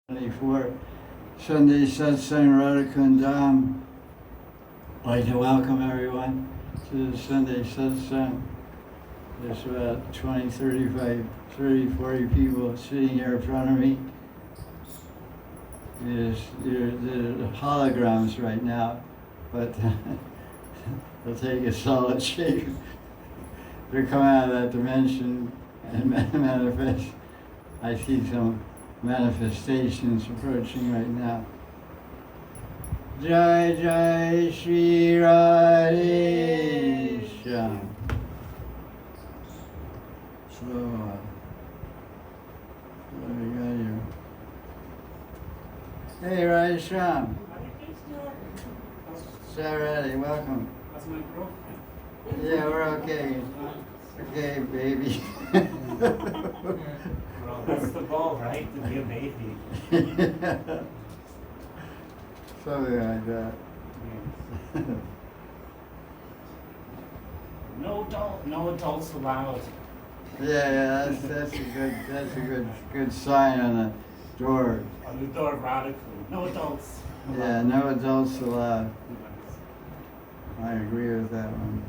For Sunday Satsang Radha Kunda. I'd like to welcome everyone to the Sunday Satsang. There's about 20, 35, 30, 40 people sitting here in front of me. They're holograms right now, but they'll take a solid shape. They're coming out of that dimension and manifest. I see some manifestations approaching right now. Jaya Jaya Sri Radhe. So, what do we got here? Hey, Radhe Sham. Radhe, welcome. That's my girlfriend. Yeah, we're okay. Okay, baby. Well, that's the goal, right? To be a baby. Something like that. Yes. No adults allowed. Yeah, that's a good sign on the door. On the door, radical. No adults. Yeah, no adults allowed. I agree with that one.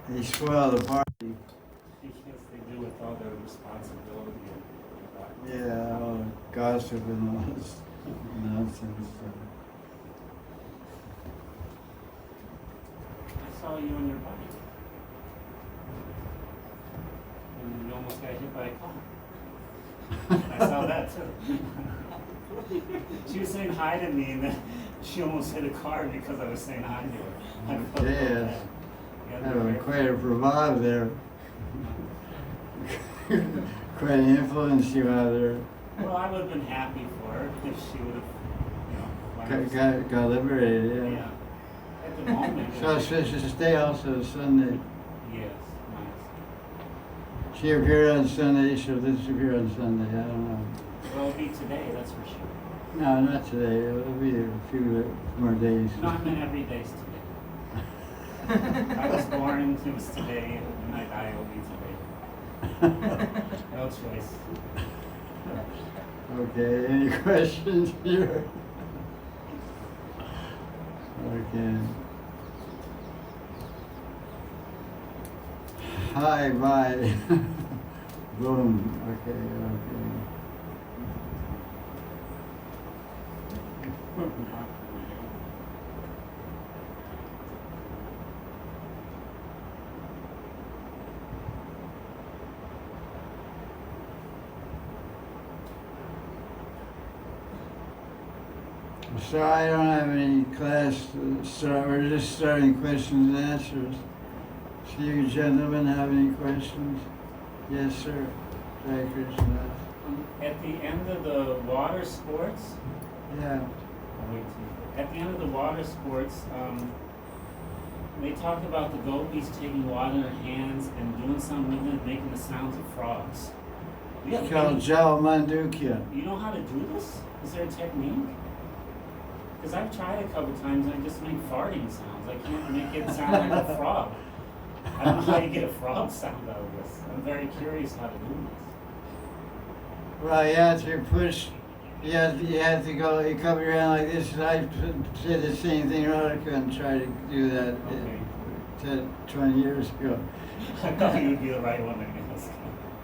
They spoil the party. Because they do with all their responsibility. Yeah, all the gossip and all this nonsense. I saw you on your bike. And you almost got hit by a car. I saw that too. She was saying hi to me and then she almost hit a car because I was saying hi to her. I felt Yes. bad. Having quite a bravado there. Quite an influence you out there. Well, I would have been happy for her if she would have, Got liberated, yeah. Yeah. At the moment. So it's to stay also Sunday. Yes, nice. She appeared on Sunday, she'll disappear on Sunday, I don't know. Well, it'll be today, that's for sure. No, not today, it'll be a few more days. No, I mean every day's today. I was born, it was today, and when I die, it will be today. No choice. Okay, any questions here? Okay. Hi, bye. Boom. Okay. So I don't have any class, so we're just starting questions and answers. So you gentlemen have any questions? Yes, sir. Jai Krishna. At the end of the water sports, Yeah. at the end of the water sports, they talk about the gopis taking water in their hands and doing something with it, making the sounds of frogs. It's called Jal Mandukya. You know how to do this? Is there a technique? Because I've tried a couple times and I just make farting sounds. I can't make it sound like a frog. I don't know how you get a frog sound out of this. I'm very curious how to do this. Well, you have to push, you have to go, you come around like this, and I did the same thing, Radha and tried to do that Okay. 10, 20 years ago. I thought you would be the right one, I guess.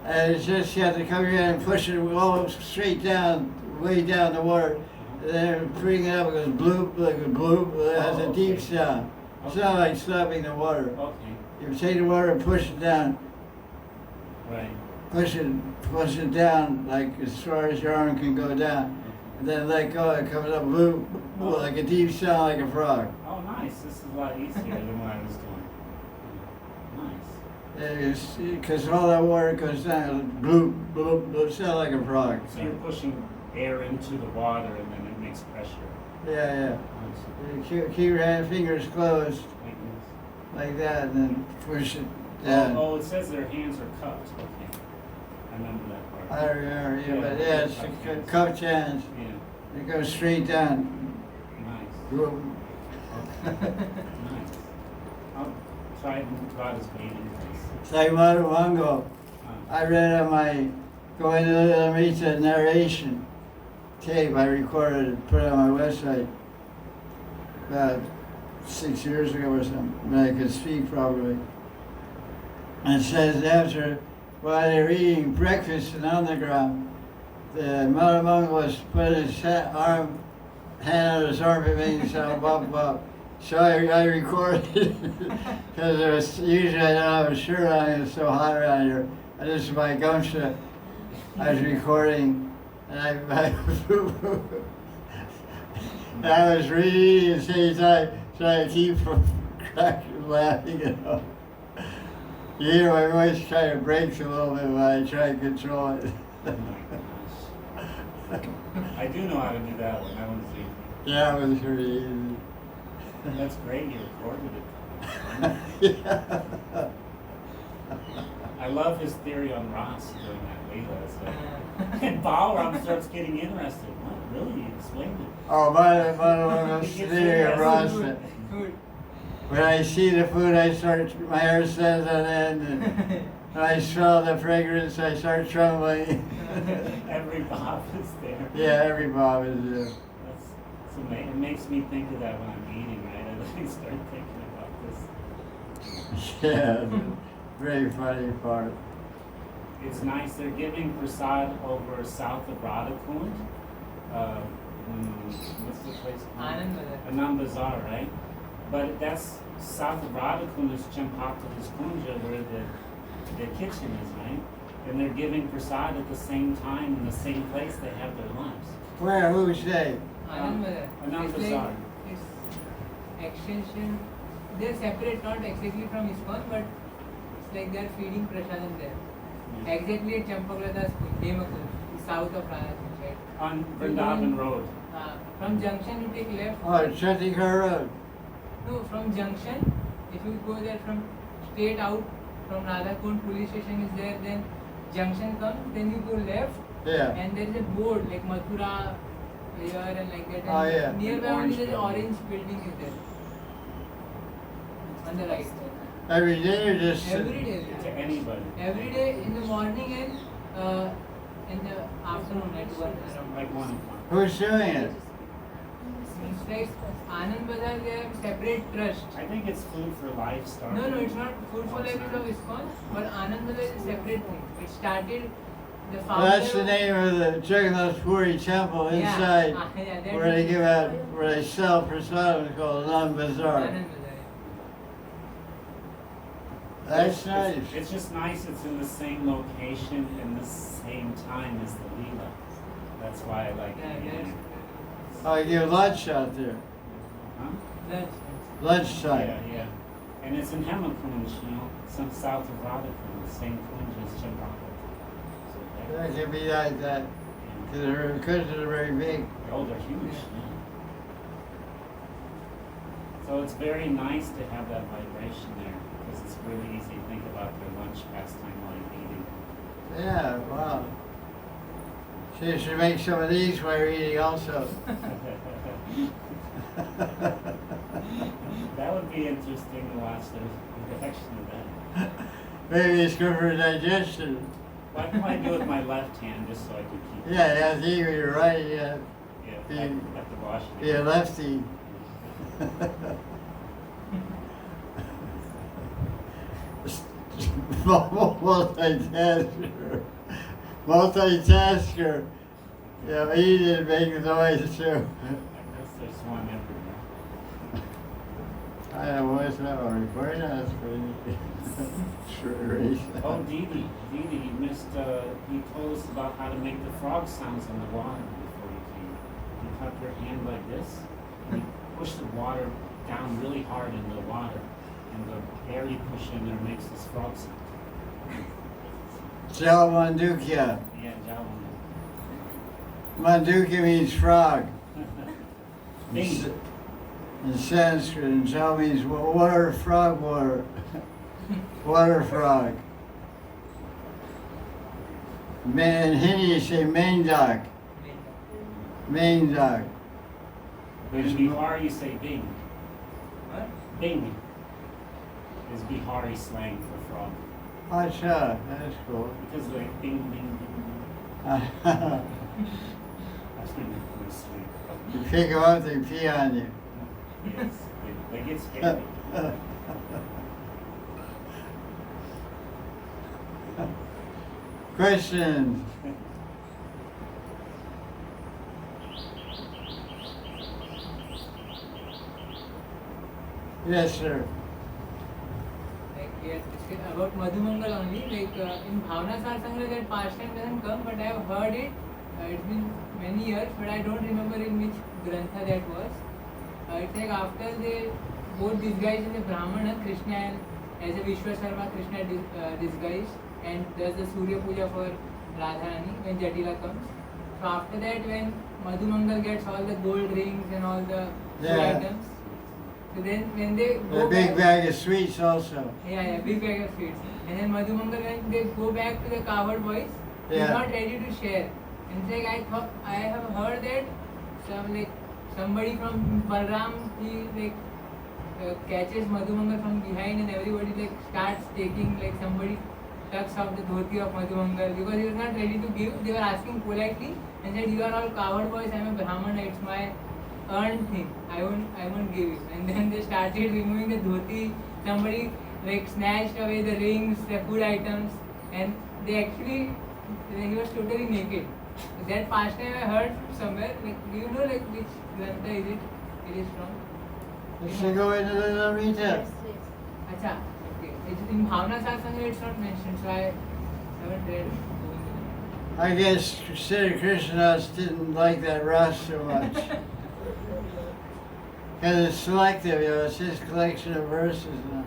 And it's just, you have to come around and push it all straight down, way down the water. And then bring it up, it goes bloop, like a bloop, it has a deep sound. It's not like slapping the water. Okay, You take the water and push it down, right. push it down like as far as your arm can go down. And then let go, it comes up bloop, bloop, like a deep sound like a frog. Oh, nice. This is a lot easier than what I was doing. Nice. Because all that water goes down, bloop, bloop, bloop, sound like a frog. So you're pushing air into the water and then it makes pressure. Yeah. Nice. You keep your fingers closed Like this. like that and then push it down. Oh, it says their hands are cupped. Okay. I remember that part. I don't remember, yeah, but yeah, it's a cupped hands. Yeah. It goes straight down. Nice. Bloop. Nice. I'll try Radha's breathing. It's like Madhavango. I read on my go into the enriched narration tape I recorded and put it on my website about 6 years ago or something, when I could speak properly. And it says after, while they were eating breakfast and on the ground, the Mother Monk was put his hand on his armpit making sound bop bop. So I recorded because it was usually I don't have a shirt on, it's so hot around here. I just my gumshoe. I was recording and I was reading at the same time, trying to keep from cracking laughing, you know. You hear my voice kind of breaks a little bit when I try to control it. Oh my gosh. I do know how to do that one. That one's easy. Yeah, it was pretty easy. That's great. You recorded it. Yeah. I love his theory on Ross doing that Leela. So. And Balaram starts getting interested. What? Really? You explained it. Oh, my one was theory of Ross. When I see the food, my hair stands on end, and when I smell the fragrance, I start trembling. Every Bob is there. Yeah, every Bob is there. That's amazing. It makes me think of that when I'm eating, right? I start thinking about this. Yeah, very funny part. It's nice. They're giving prasad over south of Radha Kunda. What's the place called? Anand Bazaar, right? But that's south of Radha Kunda is Champakala's Kunja, where the kitchen is, right? And they're giving prasad at the same time in the same place they have their lunch. Where? Who's they? Anand Bazaar. It's extension. They're separate, not exactly from ISKCON, but it's like they're feeding prasadam there. Yeah. Exactly at Champaklada's Demakund, south of Radha Kunda, right? On Vrindavan Road. From junction you take left. Oh, Chandigarh Road. No, from junction, if you go there from straight out from Radha Kund police station is there, then junction comes, then you go left, Yeah. and there is a board like Mathura here and like that. Oh, And yeah. nearby Orange only there's an building. orange building is there. On the right. Every day or just? Every day. To anybody. Every day in the morning and in the afternoon at 1 around. Like 1 o'clock. Who's doing it? It's like Anand Bazaar, they have separate trust. I think it's Food for Life started. No, it's not Food for Oh, it's Life is not. of ISKCON, but Anand Bazaar is a separate thing. It started, the founder... Well, that's the name of the Jagannath Puri temple inside, Yeah, that where they is give out, where they sell prasadam called Anand Bazaar. Anand Bazaar. That's nice. It's just nice it's in the same location and the same time as the Leela. That's why I like it. Yeah, Oh, you give lunch out there. Huh? that's Lunchtime. Yeah. And it's in Hemakunj, some south of Radha Kunda, same Kunj as Champaka. So, That can be like that, because they're very big. oh, they're huge. Yeah. So it's very nice to have that vibration there, because it's really easy to think about your lunch pastime while you're eating. Yeah, wow. So you should make some of these while you're eating also. That would be interesting to watch the reaction of that. Maybe it's good for digestion. Why can I do it with my left hand just so I can keep Yeah, you have to eat with your right, yeah. I have to wash it. Be a lefty. Multitasker. Multitasker. Yeah, eat and make noise too. I guess there's one everywhere. I don't know what's that one. Very nice, pretty. Oh, Didi, you missed, you told us about how to make the frog sounds in the water before you came. You cup your hand like this, and you push the water down really hard into the water, and the air you push in there makes this frog sound. Jal Mandukya. Yeah, Jawan. Mandukya means frog. Bing. In Sanskrit, and Jal means water, frog, water. Water frog. In Hindi you say Maindak. Maindak. In Bihar you say Bing. What? Bing is Bihari slang for frog. Acha, that's cool. Because like Bing, Bing, Bing, Bing. You pick them up, they pee on you. Yes, they get scary. Questions? Yes, sir. Like yes, about Madhumangal only, like in Bhavana Satsanga that pastime doesn't come, but I have heard it. It's been many years, but I don't remember in which grantha that was. It's like after they both disguised as a Brahmana, Krishna, and as a Vishwasarma, Krishna disguised and does the Surya Puja for Radharani when Jatila comes. So after that, when Madhumangal gets all the gold rings and all the food items, so then when they go A big back, bag of sweets also. yeah, big bag of sweets. And then Madhumangal, when they go back to the cowherd boys, he's not ready to share. And it's like I have heard that somebody from Balram, he catches Madhumangal from behind and everybody starts taking, somebody tucks off the dhoti of Madhumangal because he was not ready to give. They were asking politely and said, "You are all cowherd boys, I am a Brahmana, it's my earned thing. I won't give you." And then they started removing the dhoti. Somebody snatched away the rings, the food items, and he was totally naked. That pastime I heard somewhere. Do you know which grantha is it? It is from. It should go into the Lalita. Acha, okay. It's in Bhavana Satsanga it's not mentioned, so I haven't read. I guess Sri Krishnadas didn't like that Ras so much. Because it's selective, it's his collection of verses now.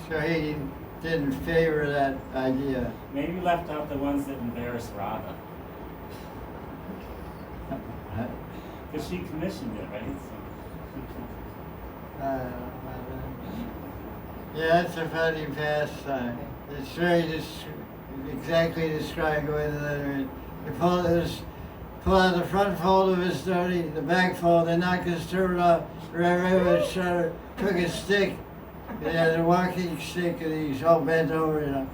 So he didn't favor that idea. Maybe left out the ones that embarrass Radha. Because she commissioned it, right? Yeah, it's a funny pastime. It's very exactly described going to the You pull out the front fold of his dhoti, the back fold, they knocked his turban off, ran over his shoulder, took his stick, he had a walking stick and he's all bent over, And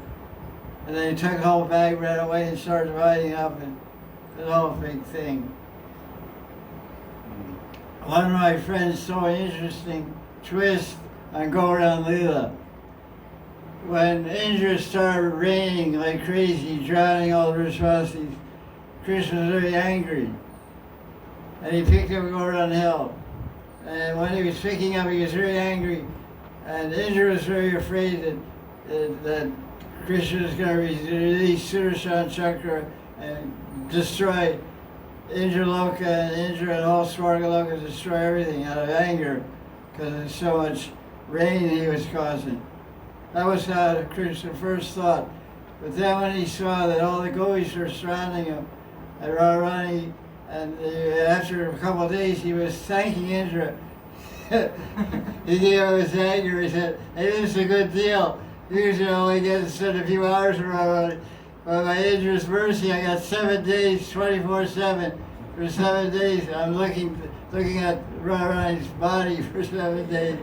then he took the whole bag, ran away and started riding up and the whole big thing. One of my friends saw an interesting twist on Gaudiya Leela. When Indra started raining like crazy, drowning all the Vishwasis, Krishna was very angry. And he picked up Gaudiya Hill. And when he was picking up, he was very angry. And Indra was very afraid that Krishna was going to release Sudarshan Chakra and destroy Indraloka and Indra and all Swargaloka, destroy everything out of anger because of so much rain he was causing. That was how Krishna first thought. But then when he saw that all the gopis were surrounding him at Radharani, and after a couple of days he was thanking Indra. He gave him his anger. He said, "Hey, this is a good deal. Usually I only get to spend a few hours from Radharani. But by Indra's mercy, I got 7 days, 24/7. For 7 days, I'm looking at Radharani's body for 7 days,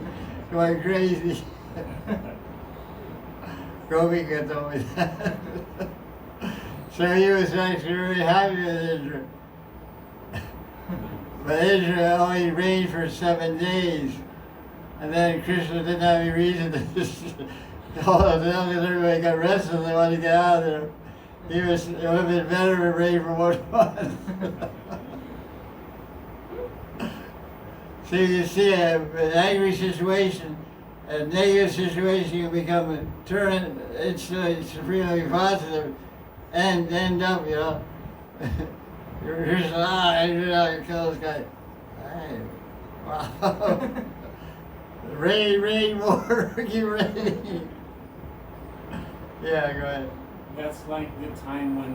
going crazy." Gopika told me that. So he was actually very happy with Indra. But Indra only reigned for 7 days. And then Krishna didn't have any reason to just hold up because everybody got restless, they wanted to get out of there. It would have been better to reign for 1 month. So you see, an angry situation, a negative situation can become turn instantly supremely positive and end up, You're just you kill this guy. Hey, wow. Rain more, keep raining. Yeah, go ahead. That's like the time when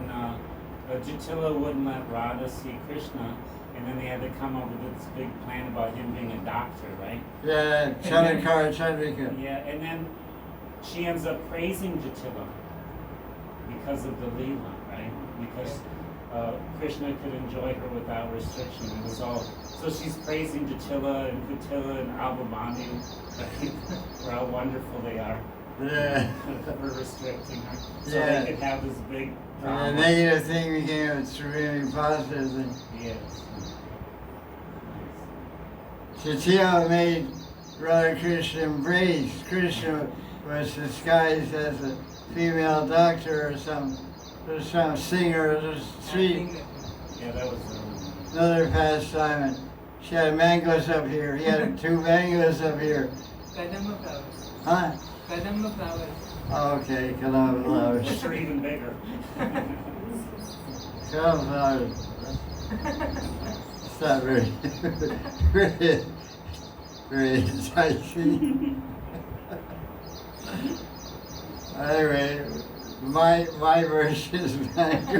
Jatila wouldn't let Radha see Krishna, and then they had to come up with this big plan about him being a doctor, right? Yeah, Chandrika. Yeah, and then she ends up praising Jatila because of the Leela, right? Because Krishna could enjoy her without restriction. It was all so she's praising Jatila and Kutila and Albabani, right? For how wonderful they are. Yeah. for restricting her. So Yeah. they could have this big And drama. the negative thing became a extremely positive thing. Yes. Chaitanya made Radha Krishna embrace. Krishna was disguised as a female doctor or some singer or street. Yeah, that was Another pastime. She had mangoes up here. He had 2 mangoes up here. Kadamba flowers. Huh? Kadamba flowers. Oh, okay, Kadamba flowers. which are even bigger. Kadamba flowers. It's not very, very enticing. Anyway, my version is mango.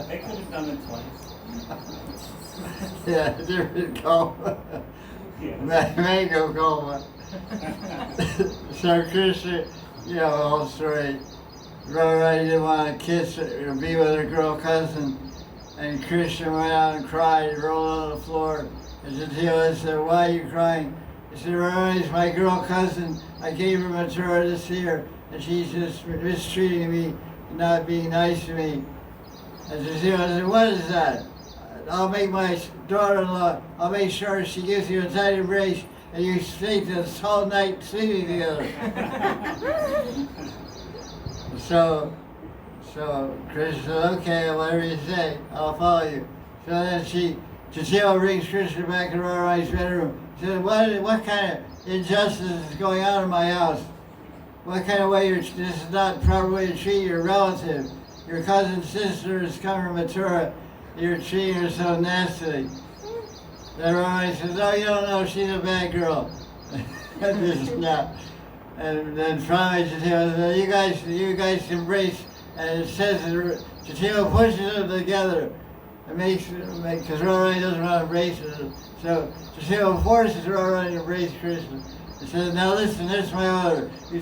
They could have done it twice. Yeah, different coma. Yeah. Mango coma. So Krishna, you know the whole story. Radha didn't want to kiss her, or be with her girl cousin, and Krishna went out and cried, rolled on the floor. And Chaitanya said, "Why are you crying?" He said, "Radha's my girl cousin. I gave her Mathura this year, and she's just mistreating me, not being nice to me." And Chaitanya said, "What is that? I'll make my daughter-in-law, I'll make sure she gives you a tight embrace and you stay this whole night sleeping together." So Krishna said, "Okay, whatever you say, I'll follow you." So then Chaitanya brings Krishna back to Radharani's bedroom. She said, what kind of injustice is going on in my house? What kind of way this is not the proper way to treat your relative? Your cousin's sister is coming from Mathura. You're treating her so nastily. Then Radharani says, "Oh, you don't know, she's a bad girl." This is not. And then finally Chaitanya says, you guys embrace, and it says that Chaitanya pushes them together. It makes, because Radharani doesn't want to embrace her. So Chaitanya forces Radharani to embrace Krishna. He says, "Now listen, this is my order. You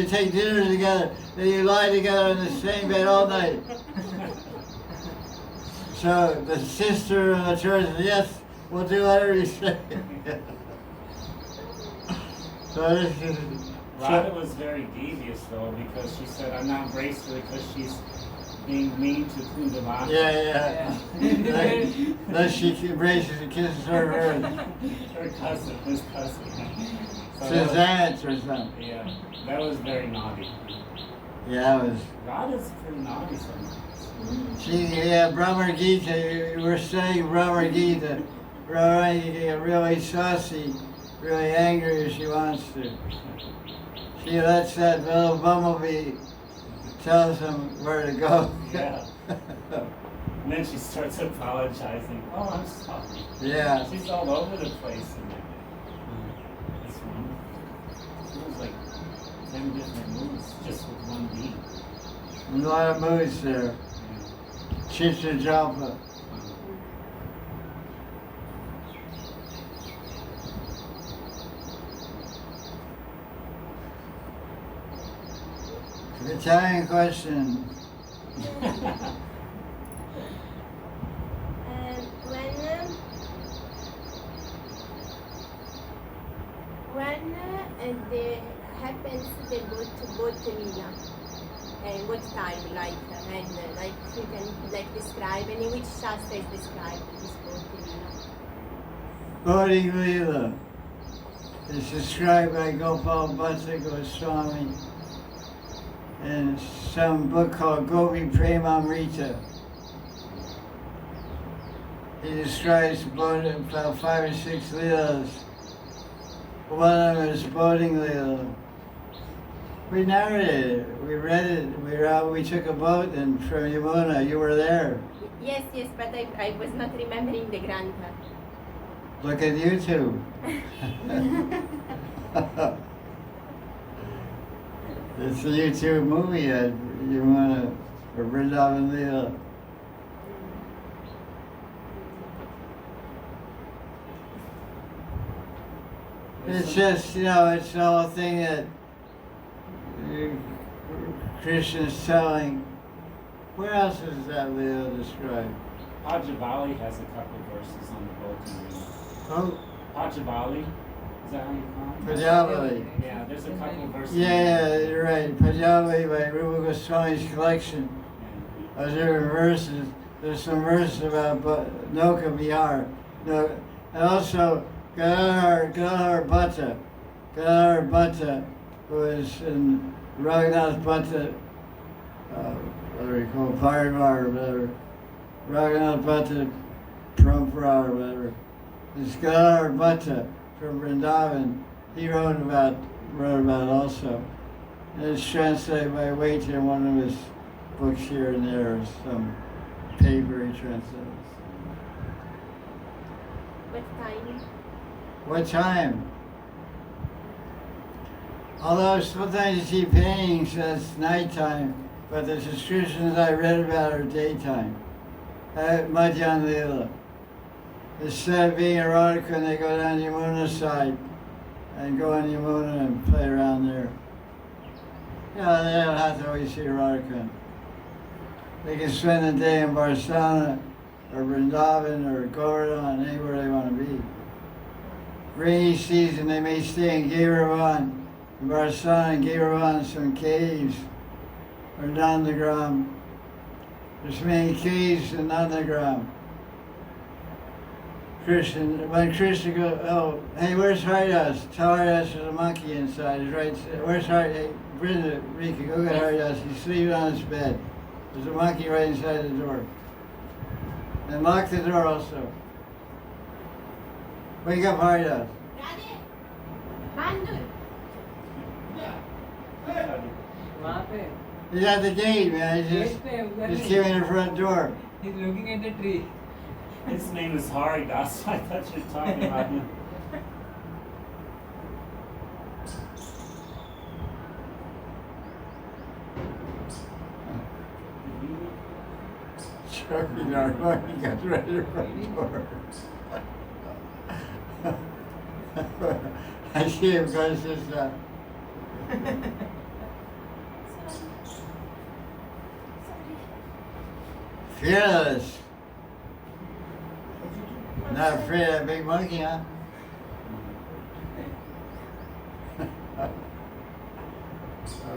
take dinner together, then you lie together in the same bed all night." So the sister of the church said, "Yes, we'll do whatever you say." So this is... Radha was very devious though, because she said, "I'm not embraced her because she's being mean to Kundalini." Yeah. Unless she embraces and kisses her Her cousin, his cousin. So his aunt or something. yeah, that was very naughty. Yeah, that was... Radha's pretty naughty sometimes. Brahma Gita, we were studying Brahma Gita. Radharani can get really saucy, really angry if she wants to. She lets that little bumblebee tells him where to go. Yeah. And then she starts apologizing. "Oh, I'm sorry." Yeah. She's all over the place in there. This one. She was like 10 different moves just with one beat. A lot of moods there. Chitta Japa. Italian question. When the happens they go to both Lila, and what time, like you can describe, and in which shastra is described this both Lila? Bodhi Lila is described by Gopal Swami in some book called Gopi Premamrita. He describes about 5 or 6 Leelas. One of them is boating Leela. We narrated it, we read it, we took a boat and from Yamuna, you were there. Yes, but I was not remembering the Grantha. Look at YouTube. It's a YouTube movie that you want to, for Vrindavan Leela. It's just, it's the whole thing that Krishna's telling. Where else is that Leela described? Pajavali has a couple verses on the boat. Oh, Pajavali Is that how you call it? Padyavali. Yeah, there's a couple verses. Yeah, you're right. Padyavali by Rupa Goswami's collection. Yeah. Of different verses. There's some verses about Noka Bihar. No, and also Gadadhar Bhatta. Gadadhar Bhatta, who is in Raghunath Bhatta, what do we call it, Parivar or whatever. Raghunath Bhatta Parampara or whatever. This Gadadhar Bhatta from Vrindavan, he wrote about it also. And it's translated by Waite in one of his books here and there, or some paper he translates. What time? What time? Although sometimes you see paintings that's nighttime, but the descriptions I read about are daytime. Madhyan Leela. Instead of being erotica, and they go down Yamuna side and go on Yamuna and play around there. Yeah, they don't have to always see erotica. They can spend the day in Barcelona or Vrindavan or Govardhan, anywhere they want to be. Rainy season, they may stay in Giravan, in Barcelona and Giravan, some caves, or Nandagram. There's many caves in Nandagram. When Krishna goes, oh, hey, where's Haridas? Tell Haridas there's a monkey inside. He's right. Where's Haridas? Hey, Brinda, Rika, go get Haridas. He's sleeping on his bed. There's a monkey right inside the door. And lock the door also. Wake up Haridas. Radhe! Bandu! वहाँ पे He's at the gate, man. He's came in the front door. he's looking at the tree. His name is Hari. That's why I thought you were talking about him. Chucky, our monkey got ready to front door. I see him because it's fearless. Not afraid of that big monkey, huh?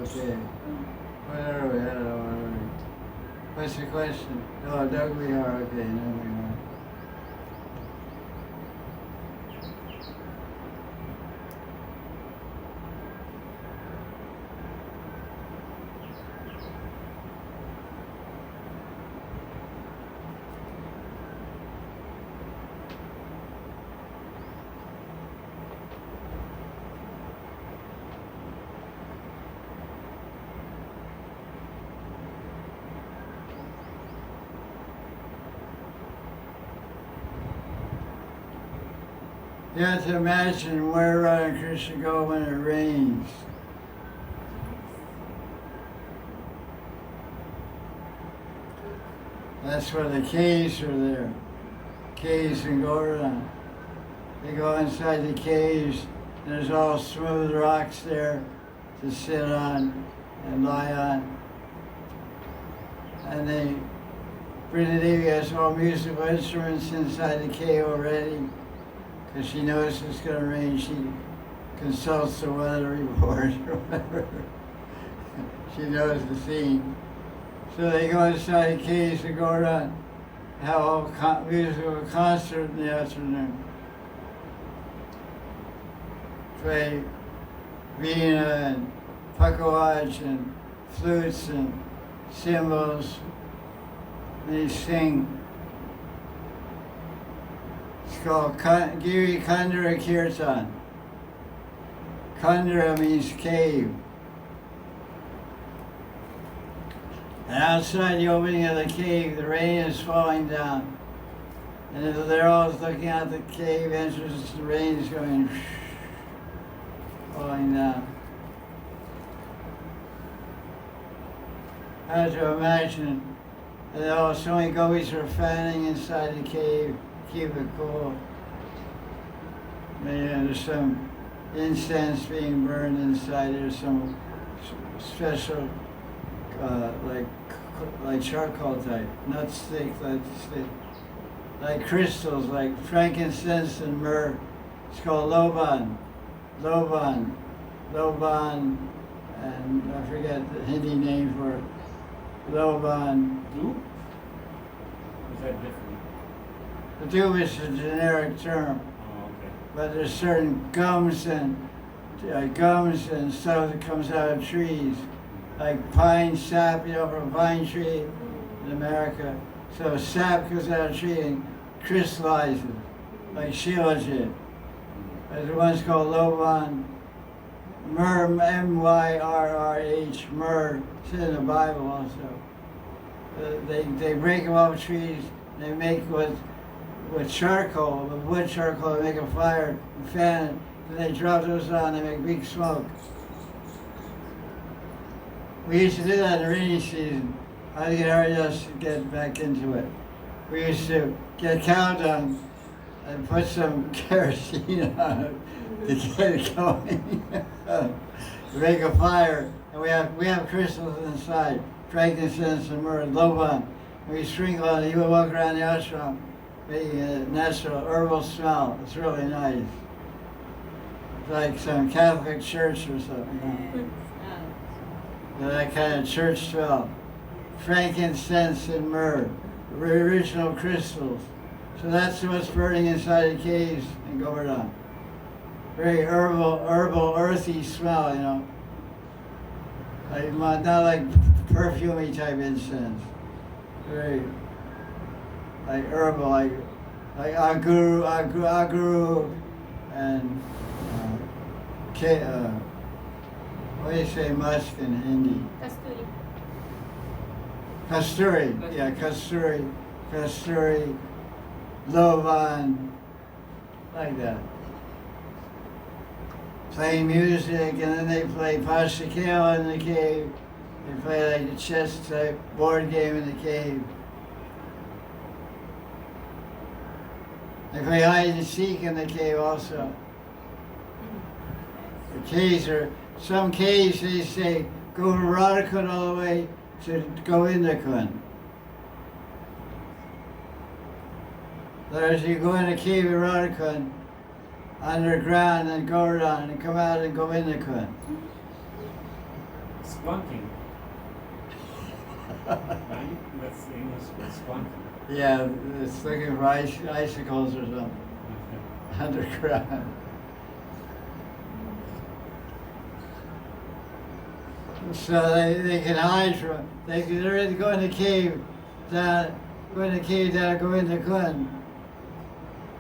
Okay. Where are we? I don't know where are we. What's the question? Oh, Doug, we are. Okay, no, we are. You have to imagine where Radha and Krishna go when it rains. That's where the caves are there. Caves in Govardhan. They go inside the caves, and there's all smooth rocks there to sit on and lie on. And they, Devi has all musical instruments inside the cave already. Because she knows it's going to rain, she consults the weather report or whatever. She knows the scene. So they go inside the caves and go around, have a musical concert in the afternoon. Play veena and pakawaj and flutes and cymbals. And they sing. It's called Giri Kandara Kirtan. Kandara means cave. And outside the opening of the cave, the rain is falling down. And they're all looking out the cave entrance, the rain is going falling down. I have to imagine that so many gopis are fanning inside the cave. Keep it cool. Maybe there's some incense being burned inside. There's some special, like charcoal type, not stick, like crystals, like frankincense and myrrh. It's called loban. Loban, and I forget the Hindi name for it. Loban. Dupe? Is that different? The dube is a generic term, Oh, okay. but there's certain gums and stuff that comes out of trees, like pine sap, from a pine tree in America. So sap comes out of a tree and crystallizes, like shilajit. There's one's called Loban, myrrh, M-Y-R-R-H, myrrh. It's in the Bible also. They break them off trees. They make with charcoal, with wood charcoal. They make a fire and fan it. Then they drop those on. They make big smoke. We used to do that in the rainy season. I get hard just to get back into it. We used to get cow dung and put some kerosene on it to get it going. Make a fire, and we have crystals inside, frankincense and myrrh, loban. We sprinkle on it. You would walk around the ashram, making a natural herbal smell. It's really nice. It's like some Catholic church or something. That kind of church smell. Frankincense and myrrh, original crystals. So that's what's burning inside the caves in Govardhan. Very herbal, earthy smell, Like not like perfumey type incense. Very like herbal, like aguru, and what do you say musk in Hindi? Kasturi. Kasturi, Lovan, like that. Playing music, and then they play Pashakale in the cave. They play like a chess type board game in the cave. They play hide and seek in the cave also. The caves some caves they say go to Radha Kunda all the way to Gaudiya Vaisnava. Whereas you go in a cave in Radha Kunda, underground and Govardhan and come out and go in the Kund. Splunking. Right? That's the English for splunking. Yeah, it's looking for icicles or something. Underground. So they can hide from, they're in go in the cave down, go in the Kund.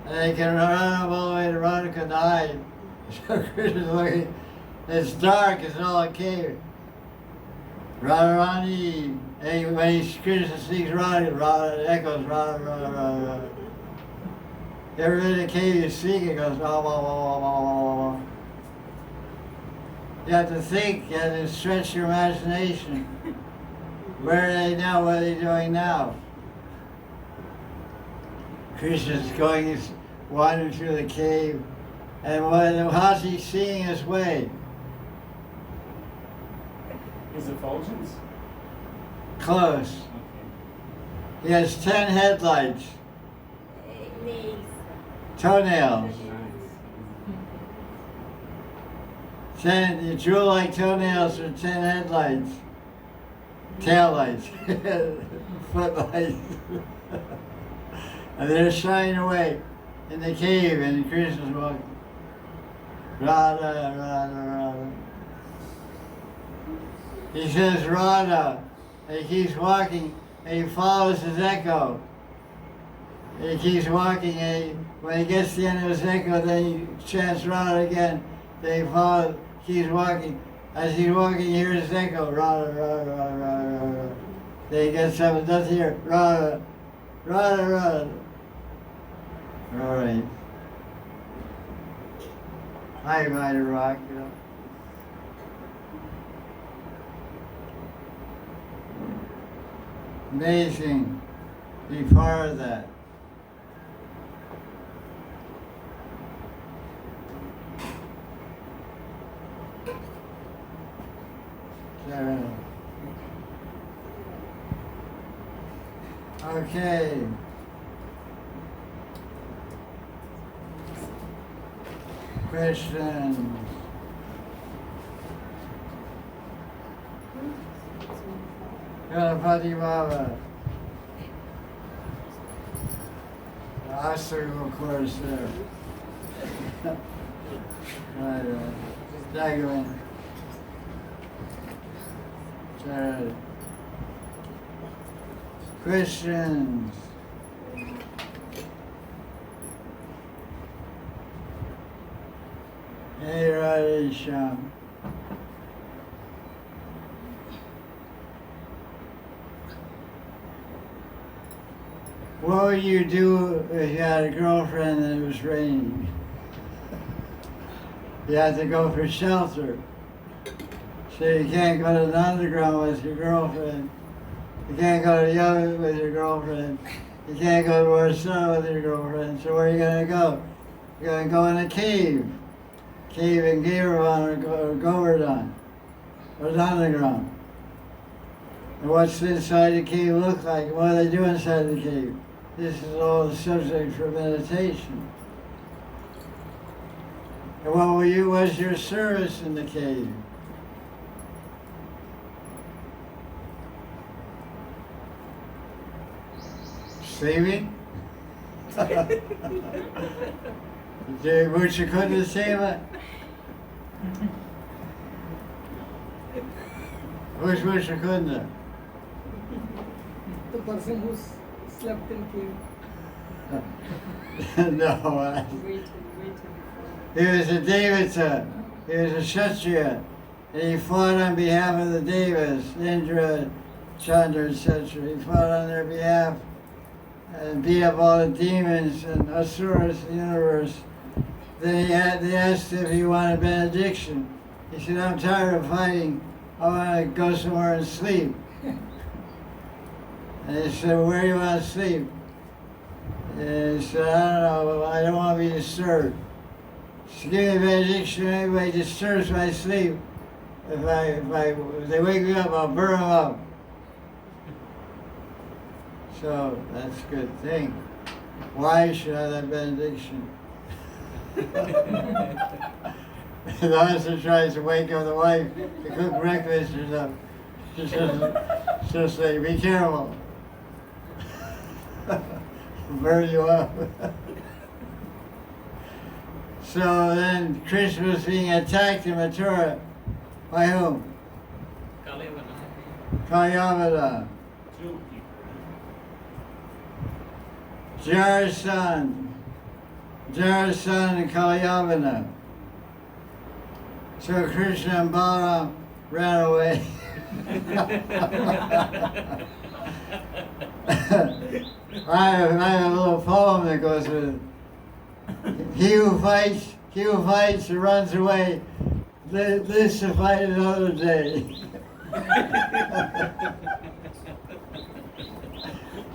And they can run up all the way to Radha Kunda to hide. So Krishna's looking, it's dark, it's all a cave. Radharani, and when Krishna sees Radha, echoes Radha. Every in the cave you seek, it goes, wah, wah, wah, wah, wah, wah. You have to think, you have to stretch your imagination. Where are they now? What are they doing now? Krishna's going, he's wandering through the cave, and how's he seeing his way? His effulgence? Close. Okay. He has 10 headlights, toenails. 10, you jewel like toenails with 10 headlights, tail lights, footlights. And they're shining away in the cave, and Krishna's walking. Radha, Radha, Radha. He says Radha, and he keeps walking, and he follows his echo. And he keeps walking, and when he gets to the end of his echo, then he chants Radha again. Then he follows, keeps walking. As he's walking, he hears his echo, Radha, Radha, Radha, Radha, Radha. Then he gets up and does hear Radha, Radha, Radha. All right. I might have rocked, Amazing. Be part of that. Sarah. Okay. Questions? Ganapati Baba. The obstacle course there. Right. Jaguar. Charity. Christians. Hey, Radhe Sham. What would you do if you had a girlfriend and it was raining? You had to go for shelter. So you can't go to the underground with your girlfriend. You can't go to yoga with your girlfriend. You can't go to Warsaw with your girlfriend. So where are you going to go? You're going to go in a cave. Cave in Giravan or Govardhan. Or the underground. And what's inside the cave look like? What do they do inside the cave? This is all the subject for meditation. And what was your service in the cave? Sleeping? Jaya Kunda Seva? Who's Kunda? The person who slept in cave. No, he was a Devata, he was a Kshatriya, and he fought on behalf of the Devas, Indra, Chandra, etc. He fought on their behalf and beat up all the demons and asuras in the universe. Then they asked if he wanted benediction. He said, I'm tired of fighting, I want to go somewhere and sleep. And they said, well, where do you want to sleep? And he said, I don't know, I don't want to be disturbed. So give me a benediction, anybody disturbs my sleep. If they wake me up, I'll burn them up. So that's a good thing. Why should I have that benediction? The husband tries to wake up the wife to cook breakfast or something. She'll say, be careful. Burn you up. So then Krishna was being attacked in Mathura. By whom? Kalyavana. Two people. Jarasan and Kalyavana. So Krishna and Balaram ran away. I have a little poem that goes with it. He who fights and runs away, lives to fight another day.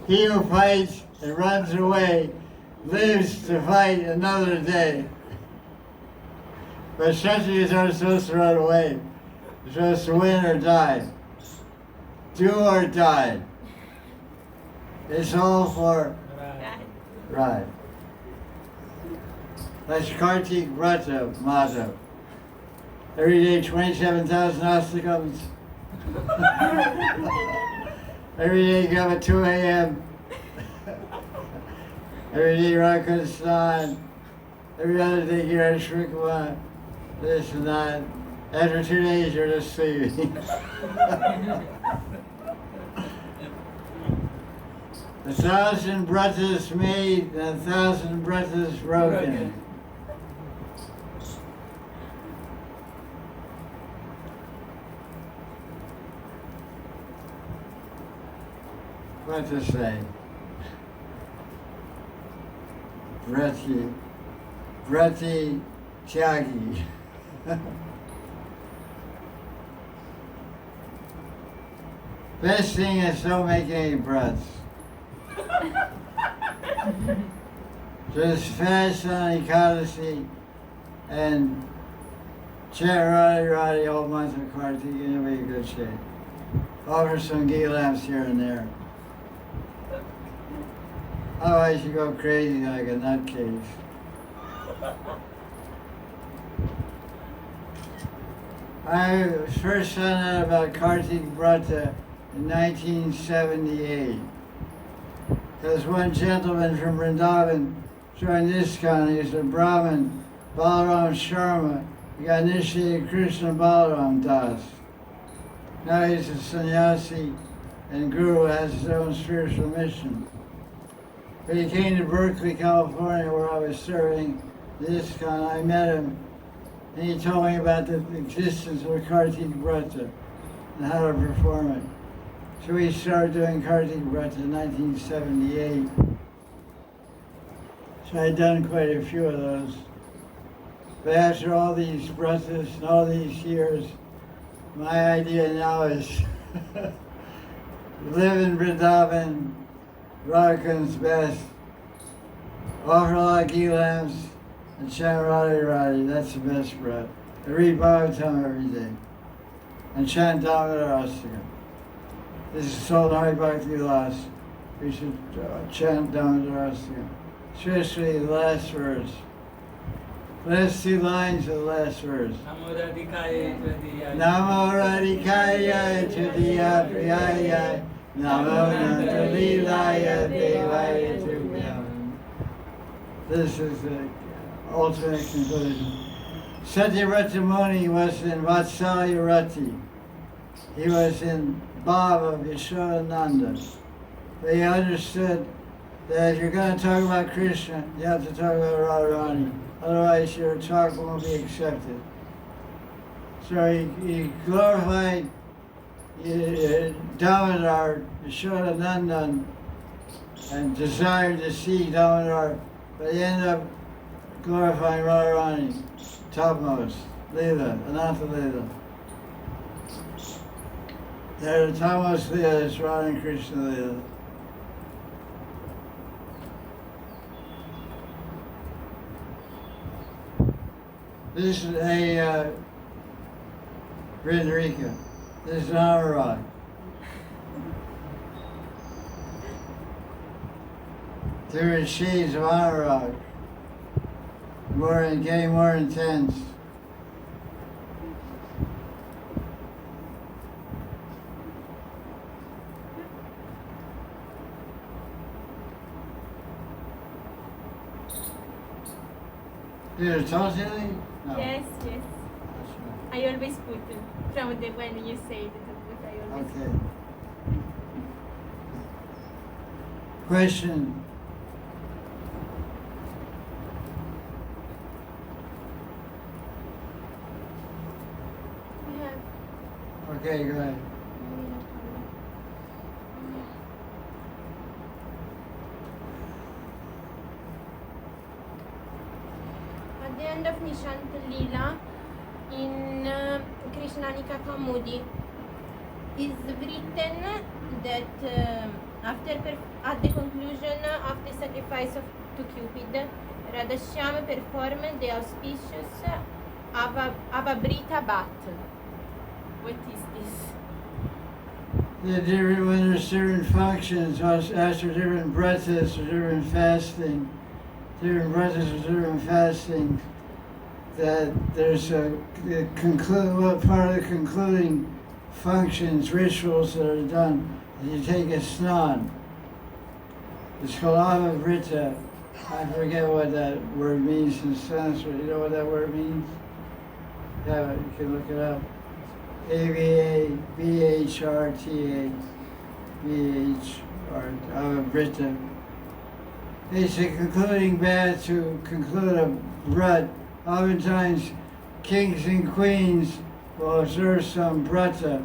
He who fights and runs away, lives to fight another day. But Kshatriyas aren't supposed to run away. They're supposed to win or die. Do or die. It's all for right. That's Kartik Vrata Madhav. Every day 27,000 astakams. Every day you come at 2 a.m. Every day Rakastan. Every other day you're at Shrikwa. This and that. After 2 days you're just sleeping. 1,000 bratas made and 1,000 bratas broken. What to say? Brati Tyagi. Best thing is don't make any breaths. Just fast on Ekadasi and chant Radhe Radhe all month of Kartik and you'll be in good shape. Offer some ghee lamps here and there. Otherwise you go crazy like a nutcase. I first found out about Kartik Vrata in 1978. Because one gentleman from Vrindavan joined ISKCON. He was a Brahmin, Balaram Sharma. He got initiated Krishna Balaram Das. Now he's a sannyasi and guru, has his own spiritual mission. But he came to Berkeley, California, where I was serving the ISKCON. I met him, and he told me about the existence of Kartik Vrata and how to perform it. So we started doing Kartik Vrata in 1978. So I'd done quite a few of those. But after all these vratas and all these years, my idea now is live in Vrindavan, Radha Kunda's best, offer a lot of ghee lamps, and chant Radhe Radhe. That's the best vrat. I read Bhagavatam every day, and chant Damodar Astaka. This is sold in Hari Bhakti Vilas. We should chant Damodar Astaka, especially the last verse. Last two lines of the last verse. Namo Radhikaya Tadiya. Namo Radhikaya Tadiya Priyaya. Namo Nantalilaya Devaya Tubhyam. This is the ultimate conclusion. Satyvrata Muni was in Vatsalya Rati. He was in Bhava of Yashodananda. But he understood that if you're going to talk about Krishna, you have to talk about Radharani. Otherwise your talk won't be accepted. So he glorified Damodar, Yashodanandan, and desired to see Damodar, but he ended up glorifying Radharani, topmost, Leela, Ananta Leela. The topmost Leela is Radha and Krishna Leela. This is a Ridrika. This is an Amarad. There are shades of Amarad, getting more intense. Did it tell us anything? No. Yes, yes. That's I always put from the when you say that I right. always Okay. Question. We have Okay, go ahead. At the end of Nishant Leela, in Krishnanika Kamudi, is written that at the conclusion of the sacrifice to Cupid, Radhashyam performed the auspicious Avabrita Bhat. What is this? When there's different functions, after different vratas or different fasting, that there's part of the concluding functions, rituals that are done. You take a snan. It's called Avabrita. I forget what that word means in Sanskrit. You know what that word means? Yeah, you can look it up. Avabrta. Avabrita. It's a concluding bath to conclude a vrat. Oftentimes, kings and queens will observe some vrata,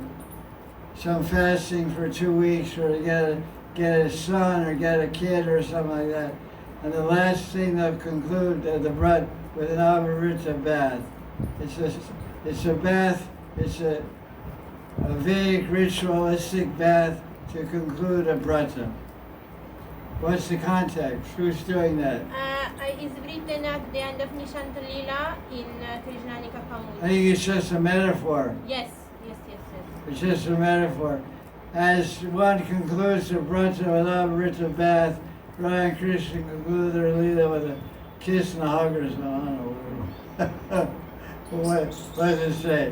some fasting for 2 weeks, or to get a son or get a kid or something like that. And the last thing they'll conclude the vrat with an avabrita bath. It's a bath. It's a Vedic ritualistic bath to conclude a vrata. What's the context? Who's doing that? Is written at the end of Nishant Leela in Krishnanika Kamudi. I think it's just a metaphor. Yes. It's just a metaphor. As one concludes the vrata with Avabrita bath, Radha and Krishna conclude their Leela with a kiss and a hug or something. I don't know. What does it say?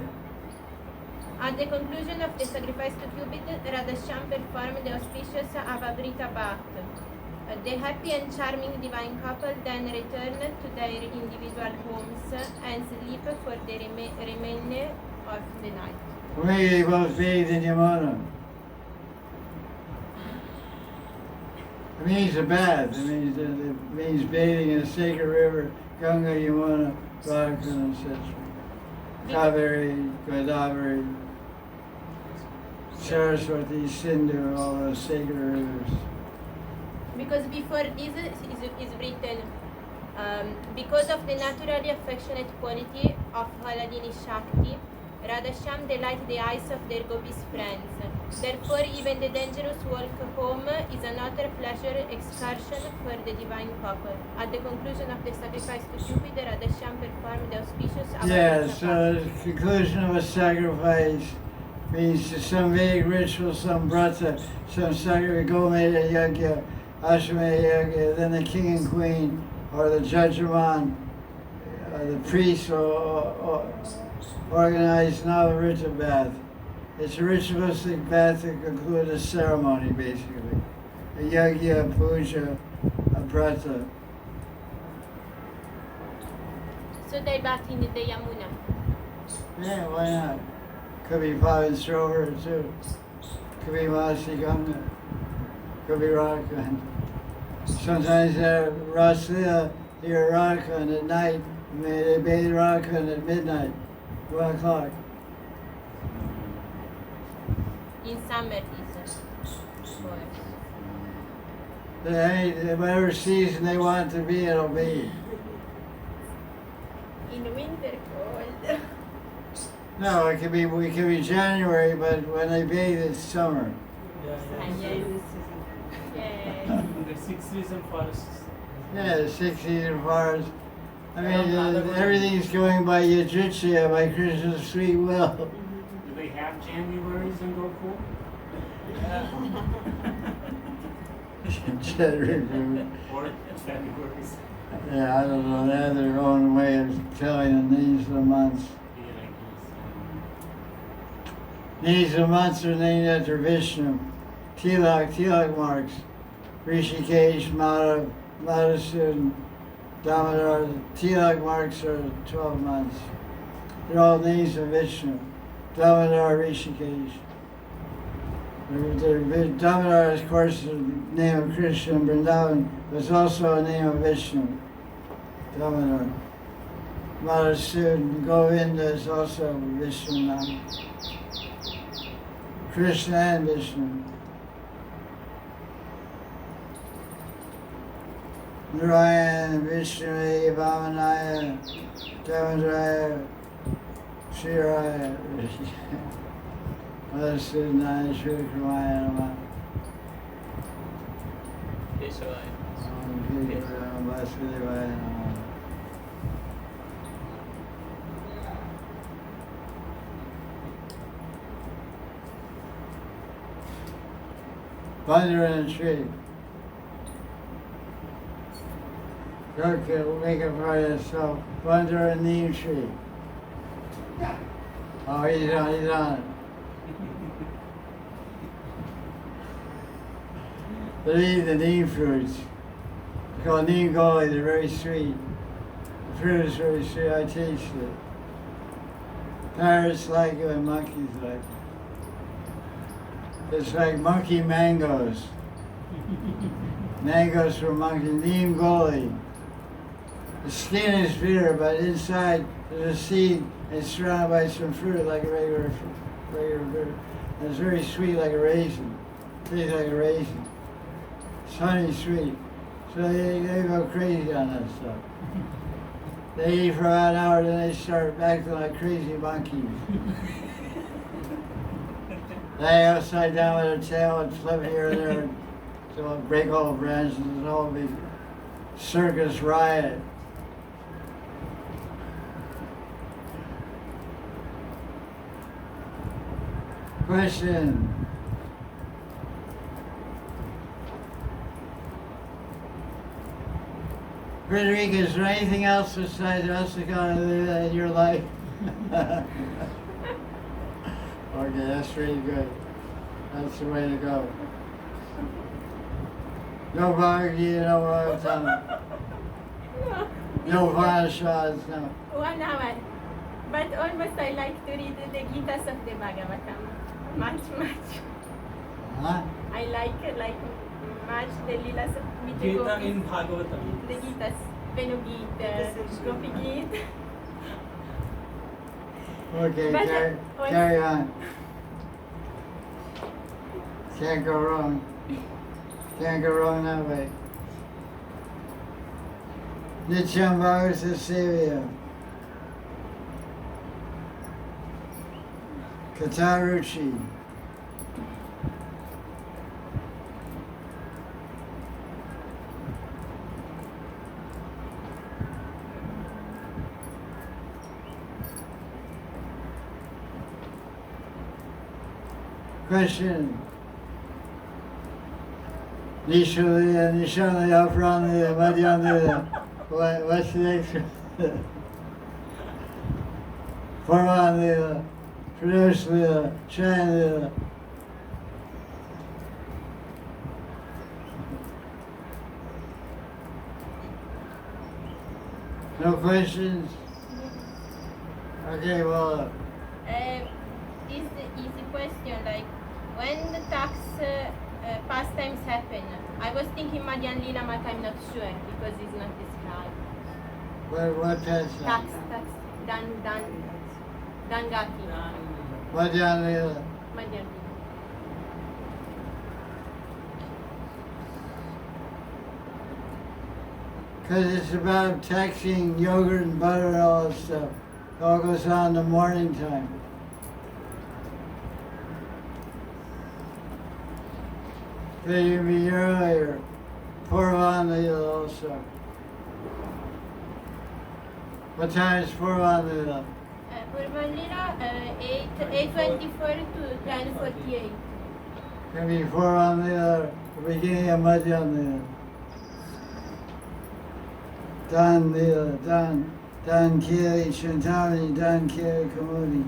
At the conclusion of the sacrifice to Cupid, Radhashyam performed the auspicious Avabrita bath. The happy and charming divine couple then return to their individual homes and sleep for the remainder of the night. For me, they both bathed in Yamuna. It means a bath. It means bathing in a sacred river, Ganga, Yamuna, Radha Kunda, etc. Kaveri, Godavari, Saraswati, Sindhu, all those sacred rivers. Because before this is written, because of the naturally affectionate quality of Haladini Shakti, Radhashyam delight the eyes of their gopis friends. Therefore, even the dangerous walk home is another pleasure excursion for the divine couple. At the conclusion of the sacrifice to Cupid, Radhashyam performed the auspicious Yeah, so the conclusion of a sacrifice means some Vedic ritual, some brata, some sacrifice, Gomeda Yagya, Ashwamedha Yagya, then the king and queen, or the judgeman, the priest, or organized Navarita bath. It's a ritualistic bath to conclude a ceremony, basically. A yagya, a puja, a brata. So they bath in the Yamuna. Yeah, why not? Could be Pavan Srovar too. Could be Masi Ganga. Could be Radha Kunda. Sometimes they're Raslila, they're Radha Kunda at night. They bathe Radha Kunda at midnight, 1 o'clock. In summer is Whatever season they want to be, it'll be. in winter cold. No, it could be January, but when they bathe, it's summer. Yes. Yes. The 6 season forests. Yeah, the 6 season forest. I mean, everything's going by Yajitya, by Krishna's sweet will. Do they have Januaries in Gopal? January. Or Februaries? Yeah, I don't know. They have their own way of telling the names of the months. Yeah, Names of the months are named after Vishnu. Tilak marks. Rishikesh, Madhusudan, Damodar. Tilak marks are 12 months. They're all names of Vishnu. Damodar, Rishikesh. Damodar, of course, is the name of Krishna, and Vrindavan was also a name of Vishnu. Damodar. Madhusudan, Govinda is also Vishnu name. Krishna and Vishnu. Narayan, Vishnu, Vamanaya, Damodaraya, Shiraya, Madhusudanaya, Shri Kramaya Namah. Vasudevaya Namah. Thunder in a tree. Okay, we'll make it for yourself. Thunder a neem tree. Oh, he's on it. They eat the neem fruits. They're called neem goli, they're very sweet. The fruit is very sweet, I taste it. Parrots like it and monkeys like it. It's like monkey mangoes. Mangoes from monkey, neem goli. The skin is bitter, but inside there's a seed and it's surrounded by some fruit like a regular fruit. And it's very sweet like a raisin. Tastes like a raisin. It's honey sweet. So they go crazy on that stuff. They eat for about an hour, then they start acting like crazy monkeys. They upside down with their tail and flip here and there, so it'll break all the branches. It's all a big circus riot. Question. Frederica, is there anything else besides Asakana in your life? Okay, that's really good. That's the way to go. No Babaji, no Radha no Upanishads, no. 1 hour. But almost I like to read the Gitas of the Bhagavatam. Much. Huh? I like much the Leelas with the Gita Gopis. in Bhagavatam. The Gitas, Venu Gita, Gopi Gita. Okay, But, carry on. Can't go wrong. Can't go wrong that way. Nityam Bhagavata Sevya. Kataruchi. Question. Nishalaya, Nishalaya, Pranaya, Madhyanaya. What's the next one? Purvanaya, Pradoshaya, Shayanaya. No questions? Okay, well. This is the question, like, when the tax pastimes happen, I was thinking Madhyan Lila, but I'm not sure because it's not described. What tax? Tax, Dangati, Madhyan Lila. Madhyan Lila. Because it's about taxing yogurt and butter and all that stuff. It all goes on in the morning time. They can be earlier. Purvanaya also. What time is Purvanaya? Purvan Lila, 8:24 to 10:48. Can be Purvanaya, the beginning of Madhyan Lila. Dan Lila, Dan Kiri, Shantavani, Dan Kiri, Kamudi.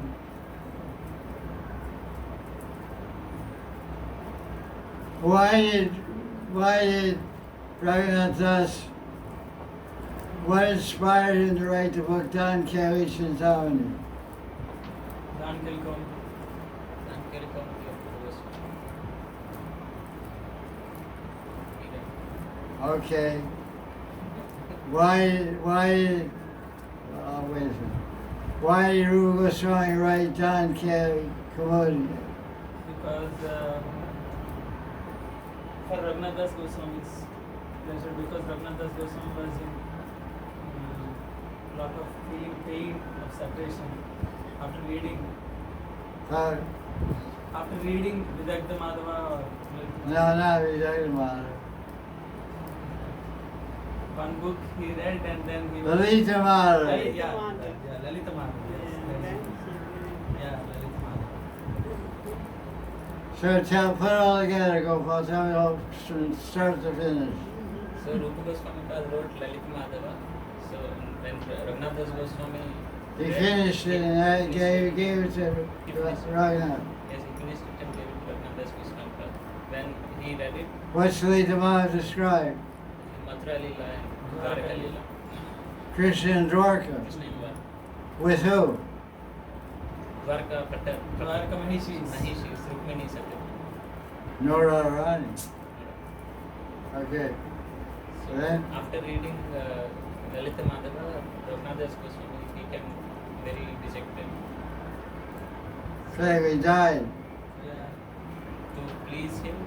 Why did Raghunath Das, what inspired him to write the book Dan Kiri, Shantavani? Dan Kilkom. Okay. Why wait a minute. Why did Rupa Goswami write Dan Kiri, Kamudi? Because for Raghunath Das Goswami's pleasure, because Raghunath Das Goswami was in lot of feeling pain of separation after reading Vidagdha Madhava or No, not Vijayamala. one book he read and then he was Lalita Mara. Lalita Madhava. Lalita Madhava. So put it all together, Gopal. Tell me all from start to finish. So Rupa Goswami wrote Lalita Madhava. So when Raghunath Das Goswami He finished it and I gave it to Raghunath. Yes, he finished it and gave it to Raghunath Das Goswami. When he read it, What's Lalita Mara described? Mathura Leela and Dwarka Leela. Krishna and Dwarka. Krishna and Dwarka. With who? Dwarka Patta. Dwarka Mahishi. Mahishi, Rukmini Satya. No Radharani. Okay. So Then? after reading Lalita Madhava, Raghunath Das Goswami became very dejected. Say we died. Yeah. To please him,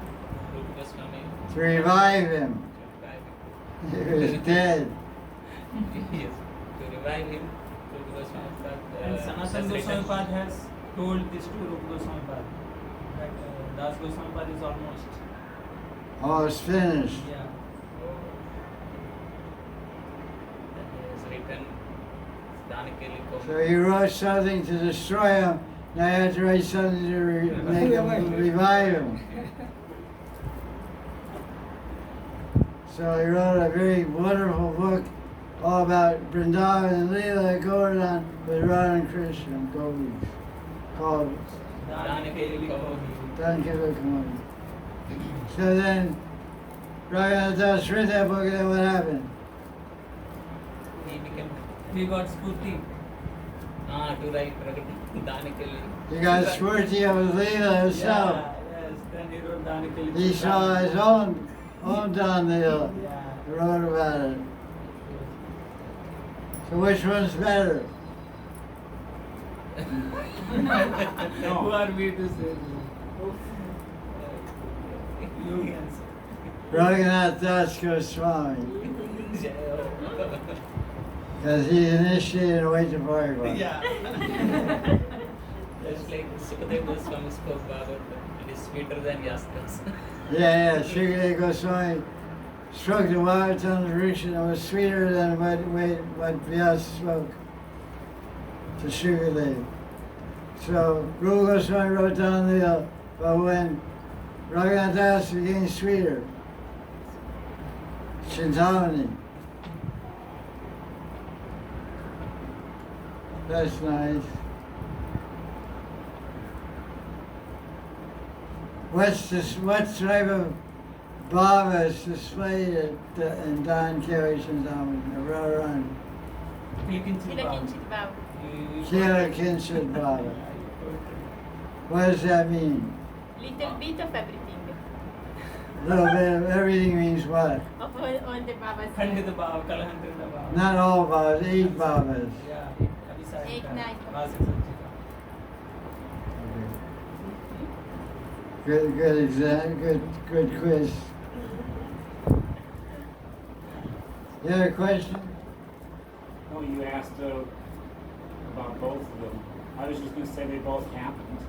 Rupa Goswami To revive him. to He was dead. yes, to revive him, Rupa Goswami And Sanatana Goswami Pad has told this to Rupa Goswami Pad that Das Goswami Pad is almost Oh, it's finished. yeah. Then he has written Danikeli So he wrote something to destroy him. Now you have to write something to make him revive him. So he wrote a very wonderful book all about Vrindavan and Leela Govardhan with Radha and Krishna and Gopis, called दान के लिए कहोगी। Don't give a command. So then, Raghunath read that book, and then what happened? He became He got spurti. to write दान के लिए. He got spurti of his Leela himself. Yeah, yes. Then he wrote दान के लिए. He saw his own Don Leela. Yeah. He wrote about it. So which one's better? Who are we to say this? You can say. Raghunath Das Goswami. Because he initiated away to Bhagavad. Yeah. Just like Sukadeva Goswami spoke Bhagavad, it is sweeter than Yaskas. Yeah, Sukadeva Goswami spoke the Bhagavatam Rishi, and it was sweeter than what Vyasa spoke to Sukadeva. So Rupa Goswami wrote down the, but when Raghunath Das became sweeter, Chintamani. That's nice. What type of bhava is displayed in Don Kiri Chintamani, Radharani? Kilakinchit Kilakinchit Bhav. Kila Kinchit Bhava. What does that mean? Little bit of everything. Little bit of everything means what? Of all the Bhavas. Khandit bhav, kalahantriत bhav. Not all bhavas, 8 bhavas. Yeah. Abhisarika, Ek night. Vasik Sanchita. Good exam, good quiz. You have a question? Oh, you asked about both of them. I was just going to say they both happened.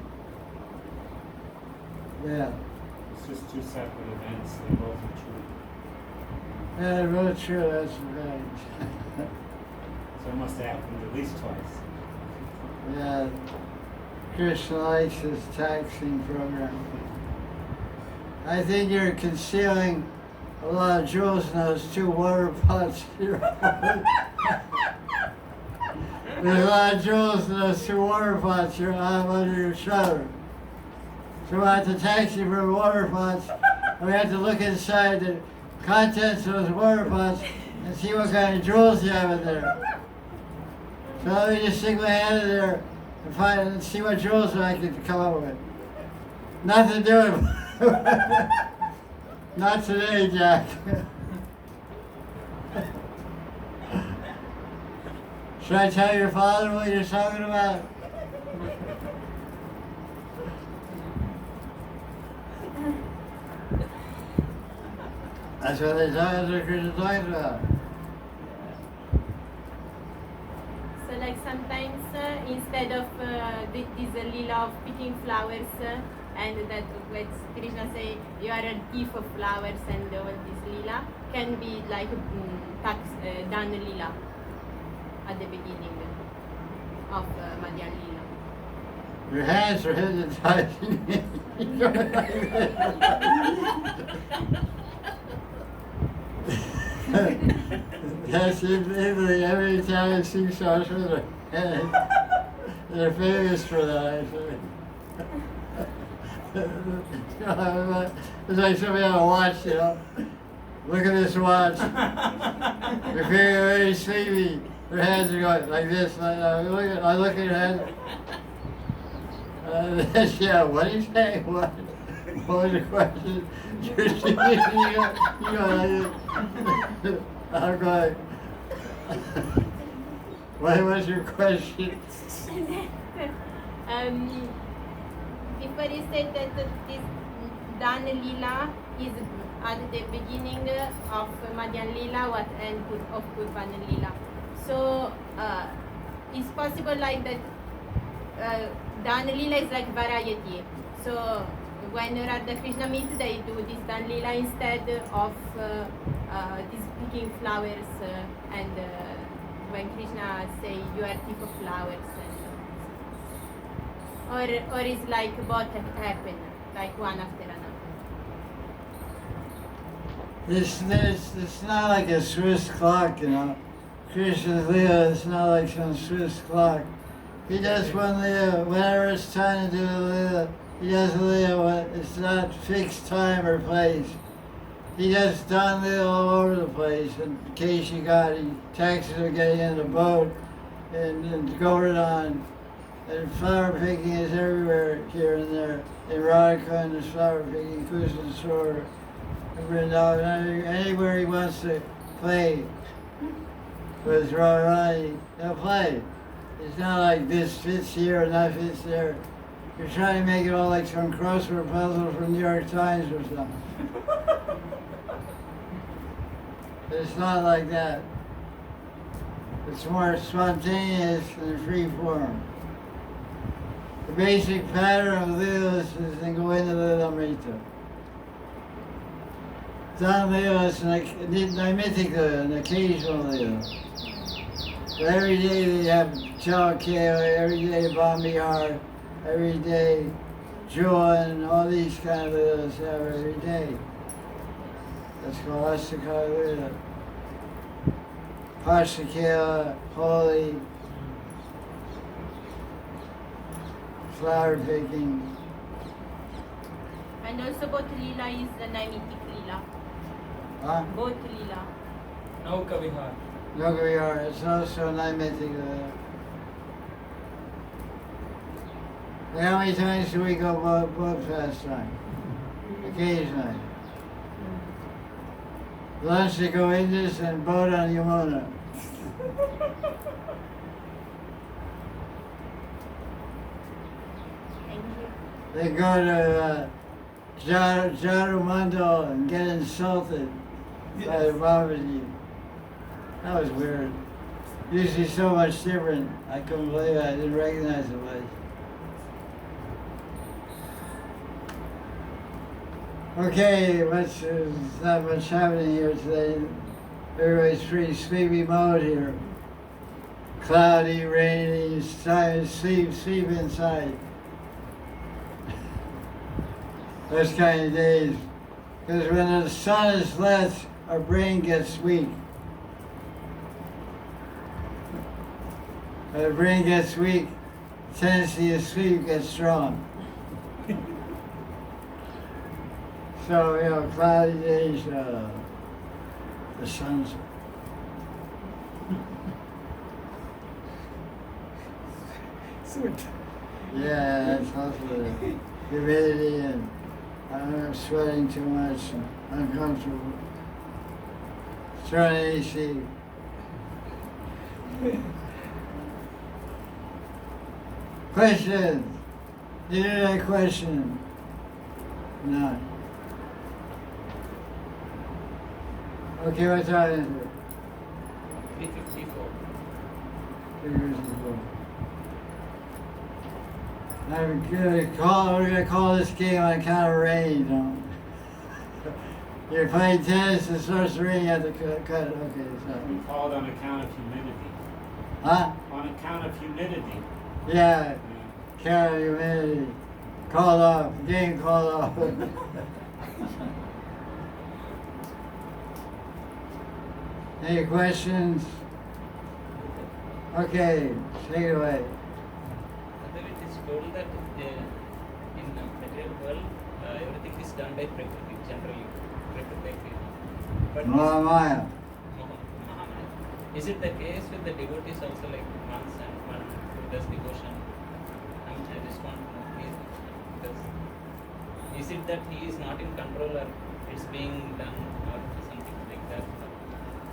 Yeah. It's just two separate events. They both are true. Yeah, real true, that's right. So it must have happened at least twice. Yeah. Krishna likes his taxing program. I think you're concealing a lot of jewels in those 2 water pots here. There's a lot of jewels in those 2 water pots you're under your shutter. So we have to taxi for water pots. We have to look inside the contents of those water pots and see what kind of jewels you have in there. So let me just stick my hand in there and find and see what jewels I can come up with. Nothing to do with Not today, Jack. Should I tell your father what you're talking about? That's what they talk about. So like sometimes instead of this lila of picking flowers and that what Krishna say you are a thief of flowers and all this lila can be like done lila at the beginning of Madhyan lila. Your hands are hypnotizing me. Yes, in Italy, every time I see stars with their hands, they're famous for that, actually. It's like somebody on a watch, you know. Look at this watch. They're feeling very sleepy. Their hands are going like this. I look at your hands. Yeah, what do you say? What was the question? You're sleeping, you go like this. I'm going. What was your question? Before you said that this Dana Lila is at the beginning of Madhyan Lila and of Purvana Lila. So it's possible like that Dana Lila is like variety. So when Radha Krishna meet, they do this Dana Lila instead of these picking flowers and when Krishna say you are thief of flowers. Or it's like both happen, like one after another. It's not like a Swiss clock, you know. Krishna's Leela is not like some Swiss clock. He does one Lila. Whenever it's time to do the Lila, he does the Lila. It's not fixed time or place. He does Don Lila all over the place. In case you got, he taxes are getting in the boat and Gaudiya and flower picking is everywhere here and there. In Radha Kunda, there's flower picking, Kusan Sora, Vrindavan, anywhere he wants to play with Radharani, he'll play. It's not like this fits here and that fits there. You're trying to make it all like some crossword puzzle from New York Times or something. It's not like that. It's more spontaneous and free form. The basic pattern of Leelas is in Govinda Lilamrita. Don Leela is an naimittic Leela, an occasional Leela. But every day they have Chalakela, every day Bambihar, every day Joy, and all these kind of Leelas have every day. That's called Astakala Leela. Pashakela, holy, flower picking. And also both Leela is the Naimittic Leela. Huh? Both Leela. Nauka Vihar. Gaudiya, it's also naimittic. How many times do we go boat pastime? Occasionally. Lunch to Govindas and boat on Yamuna. Thank you. They go to Jaru Mandal and get insulted by the Babaji. That was weird. Usually so much different. I couldn't believe it. I didn't recognize the place. Okay, there's not much happening here today. Everybody's pretty sleepy mode here. Cloudy, rainy, sleep inside. Those kind of days. Because when the sun is less, our brain gets weak. When the brain gets weak, the tendency to sleep gets strong. So, cloudy days, the sun's... Yeah, it's also the humidity and I'm sweating too much and uncomfortable. Turn AC. Questions? Did you hear that question? No. Okay, what time is it? 354. 2 years ago. We're gonna call this game on account of rain, You're playing tennis, it starts to rain at the cut. Okay, We so. called on account of humidity. Huh? On account of humidity. Yeah, count of humidity. Called off, game called off. Any questions? Okay, take it away. Although it is told that in the material world, everything is done by Prakriti, generally. Prakriti. But Mahamaya. Mahamaya. Is it the case with the devotees also, like monks and Madan who does devotion? I just want to know, because is it that he is not in control or it's being done or something like that?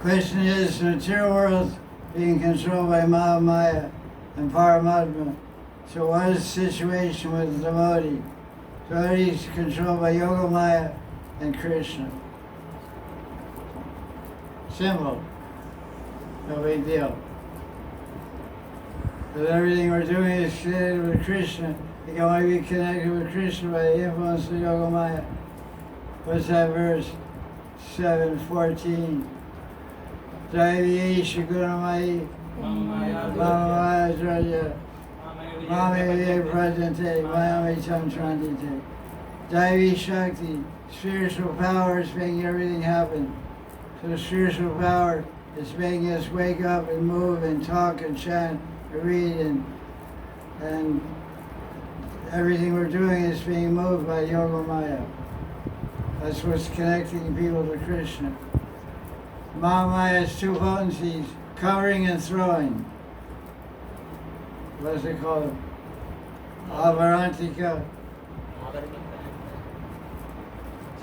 Question is, the material world being controlled by Mahamaya and Paramatma. So what is the situation with the devotee? Devotee is controlled by Yogamaya and Krishna. Simple. No big deal. But everything we're doing is connected with Krishna. You can only be connected with Krishna by the influence of Yogamaya. What's that verse? 7:14. Jaya Jaya Gunamai Mamaya Jaya Mami Prajante Mayami Chamtrandite. Daivi Shakti, spiritual power is making everything happen. So spiritual power is making us wake up and move and talk and chant and read and And everything we're doing is being moved by Yoga Maya. That's what's connecting people to Krishna. Mahamaya has two potencies, covering and throwing. What's it called? Avarantika,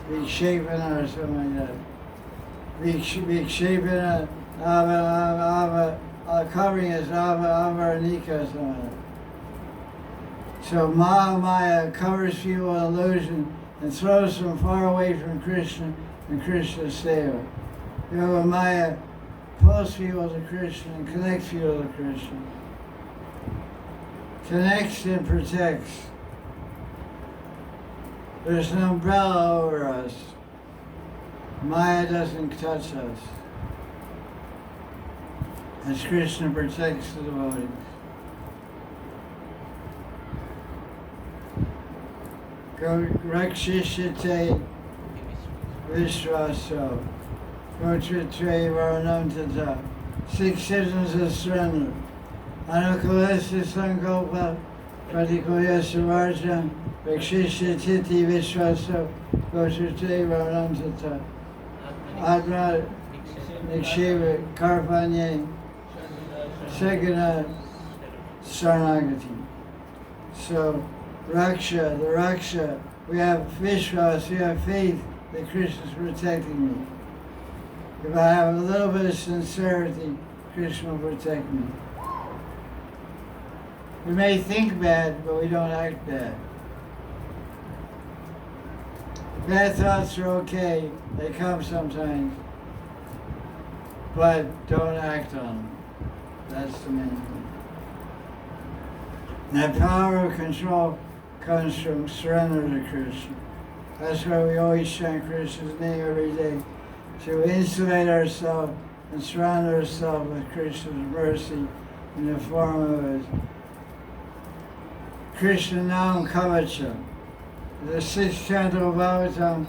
Vikshepana or something like that. Vikshepana, covering is Avaranika or something like that. So Mahamaya covers people with illusion and throws them far away from Krishna and Krishna's seva. Yoga Maya pulls people to Krishna and connects people to Krishna. Connects and protects. There's an umbrella over us. Maya doesn't touch us. As Krishna protects the devotees. Rakshishite Vishwaso Gotratre Varanam Tata. 6 citizens of surrender. Anukulesya Sankalpa Pratikulyasya Varjan Rakshishite Vishwaso Gotratre Varanam Tata. Adra Niksheva Karpanye Segana Sarnagati. So Raksha, the Raksha, we have Vishwas, we have faith that Krishna is protecting me. If I have a little bit of sincerity, Krishna will protect me. We may think bad, but we don't act bad. Bad thoughts are okay, they come sometimes, but don't act on them. That's the main thing. That power of control comes from surrender to Krishna. That's why we always chant Krishna's name every day, to insulate ourselves and surround ourselves with Krishna's mercy in the form of his Krishna Nam Kavacha. The 6th canto of Bhagavatam,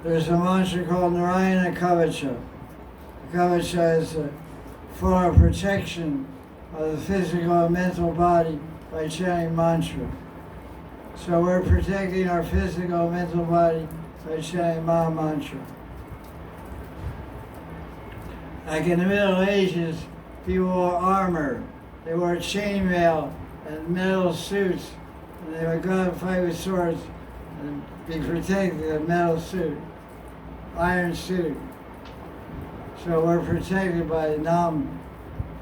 there's a mantra called Narayana Kavacha. Kavacha is a form of protection of the physical and mental body by chanting mantra. So we're protecting our physical and mental body by chanting Maha Mantra. Like in the Middle Ages, people wore armor. They wore chainmail and metal suits, and they would go out and fight with swords and be protected in a metal suit, iron suit. So we're protected by Nam.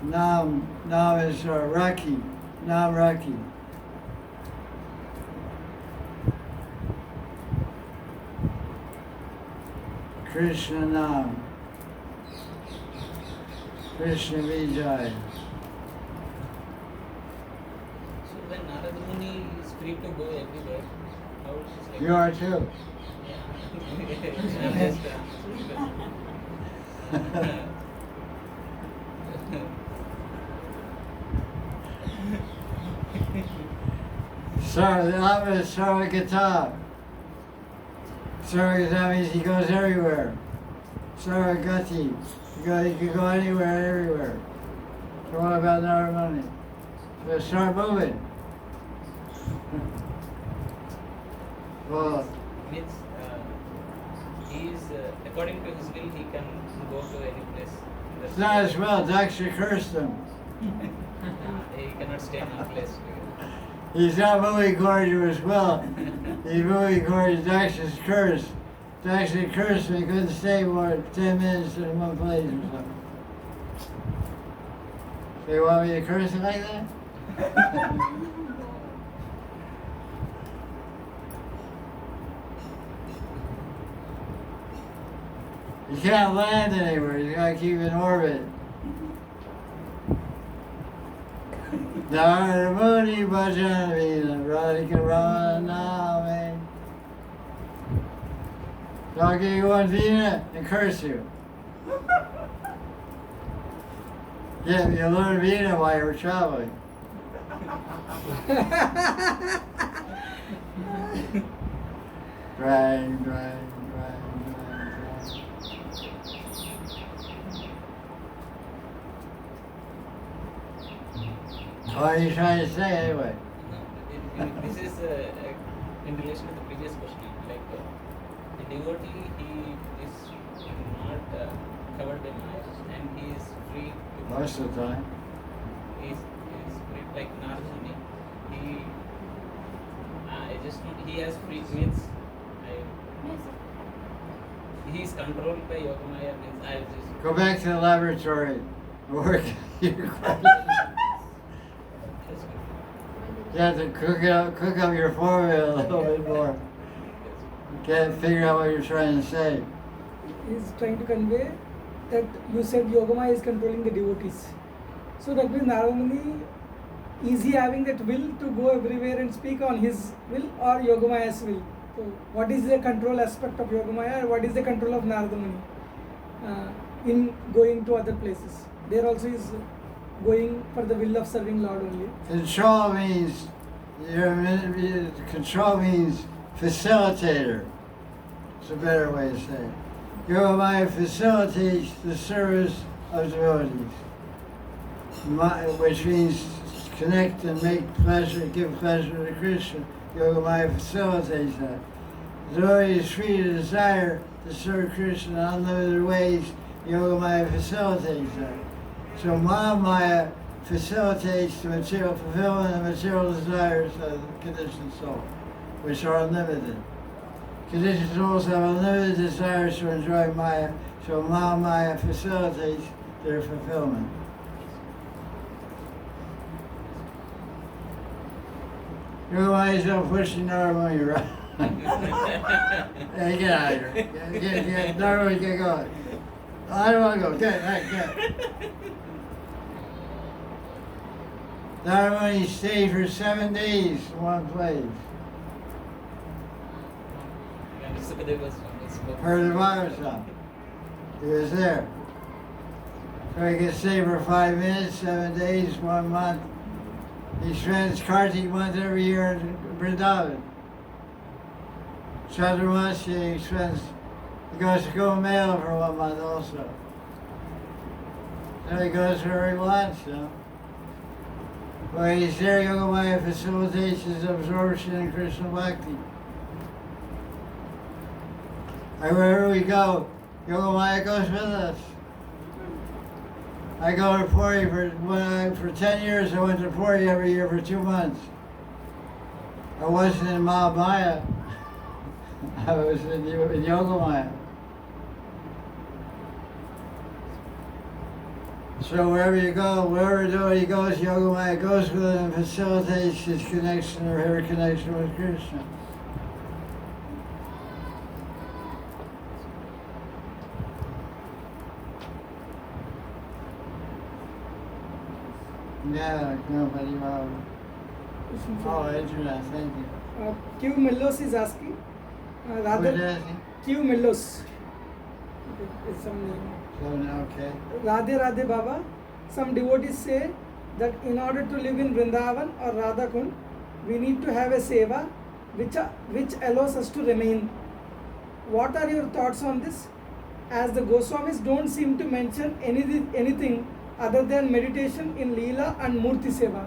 Nam is our Raki, Nam Raki. Krishna Nam. Krishna Vijay. So when Narada Muni is free to go everywhere, how it is like? You are too. Sorry, the Lama is Hari Katha. Hari Katha means he goes everywhere. Saragati. He can go anywhere, everywhere. So what about Narada Muni? So start moving. Well, Means he is, according to his will, he can go to any place. it's not as well. Daksha cursed him. He cannot stay in one place. He's not moving according to his will. He's moving according to Daksha's curse. Daksha cursed him. He couldn't stay more than 10 minutes in one place or something. So you want me to curse it like that? You can't land anywhere. You gotta keep in orbit. Narada Muni Bhajanavina Radha Kunda. So I'll give you one Vina and curse you. Yeah, you learn Vina while you're traveling. Drag. What are you trying to say anyway? No, This is in relation to the previous question. Like the devotee, he is not covered by Maya, and he is free to Most of the time. He is free, like Narada Muni. I just know he has free means. He is controlled by Yogamaya means I just Go back to the laboratory. Work your question. You have to cook up your formula a little bit more. Figure out what you're trying to say. He's trying to convey that you said Yogamaya is controlling the devotees. So that means Narada Muni, is he having that will to go everywhere and speak on his will or Yogamaya's will? So what is the control aspect of Yogamaya and what is the control of Narada Muni in going to other places? There also is going for the will of serving Lord only. Control means facilitator. It's a better way to say it. Yogamaya facilitates the service of devotees, which means connect and make pleasure, give pleasure to Krishna. Yogamaya facilitates that. The devotee is free to desire to serve Krishna in unlimited ways. Yogamaya facilitates that. So Mahamaya facilitates the material fulfillment and material desires of the conditioned soul, which are unlimited. Conditioned souls have unlimited desires to enjoy Maya, so Mahamaya facilitates their fulfillment. Yogamaya is not pushing Narada around. Hey, get out of here. Get Narada, get going. I don't want to go. Get. Narada stayed for 7 days in one place. Heard the Bible. He was there. So he could stay for 5 minutes, 7 days, 1 month. He spends Kartik month every year in Vrindavan. Chaturmasya, he goes to Gopal for 1 month also. So he goes where he wants, you know. While he's there, Yogamaya facilitates his absorption in Krishna Bhakti. And wherever we go, Yogamaya goes with us. I go to Puri for 10 years. I went to Puri every year for 2 months. I wasn't in Mahamaya. I was in Yogamaya. So wherever you go, wherever devotee goes, Yogamaya goes with him and facilitates his connection or her connection with Krishna. Yeah, nobody. Oh, internet, thank you. Q Mellos is asking. Who's Radha asking? Q Mellos. It's some name. Okay. Radhe Radhe Baba. Some devotees say that in order to live in Vrindavan or Radha Kund, we need to have a seva which allows us to remain. What are your thoughts on this? As the Goswamis don't seem to mention anything other than meditation in Leela and Murti Seva.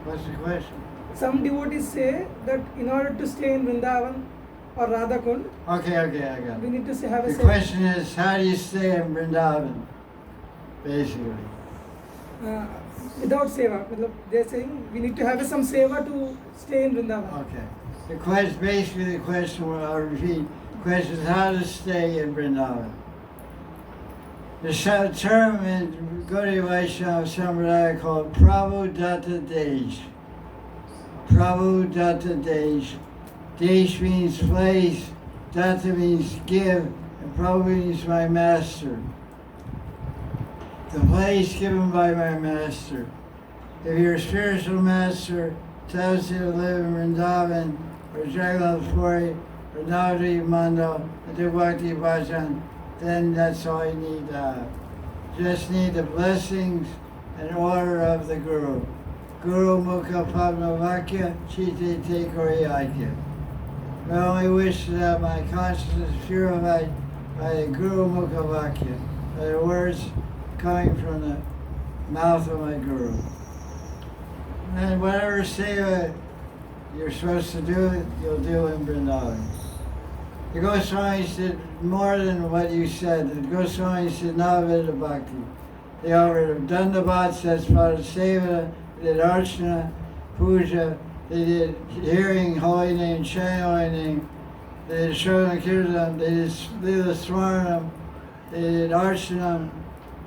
What's the question? Some devotees say that in order to stay in Vrindavan or Radha Kund, Okay, I got it. we need to have a The seva. question is, how do you stay in Vrindavan? Basically. Without seva. They're saying we need to have some seva to stay in Vrindavan. Okay. The question, I'll repeat, the question is how to stay in Vrindavan. The term in Gaudiya Vaisnava Sampradaya called Prabhu Datta Desh. Prabhu Datta Desh. Desh means place, Datta means give, and Prabhu means my master. The place given by my master. If your spiritual master tells you to live in Vrindavan, or Jagannath Puri, or Navadvip Mandal, and do Bhakti Bhajan, then that's all you need to have. Just need the blessings and order of the Guru. Guru Mukha Padma Vakya Chite Te Koriyakya. I only wish to have my consciousness purified by the Guru Mukha Vakya, by the words coming from the mouth of my Guru. And whatever seva you're supposed to do, you'll do in Vrindavan. The Goswamis did more than what you said. The Goswamis did Navavida Bhakti. They offered Dandavats, that's part of Seva, they did Archana, Puja, they did hearing holy name, chanting holy name, they did Shravan Kirtan, they did Lila Swarnam, they did Archanam,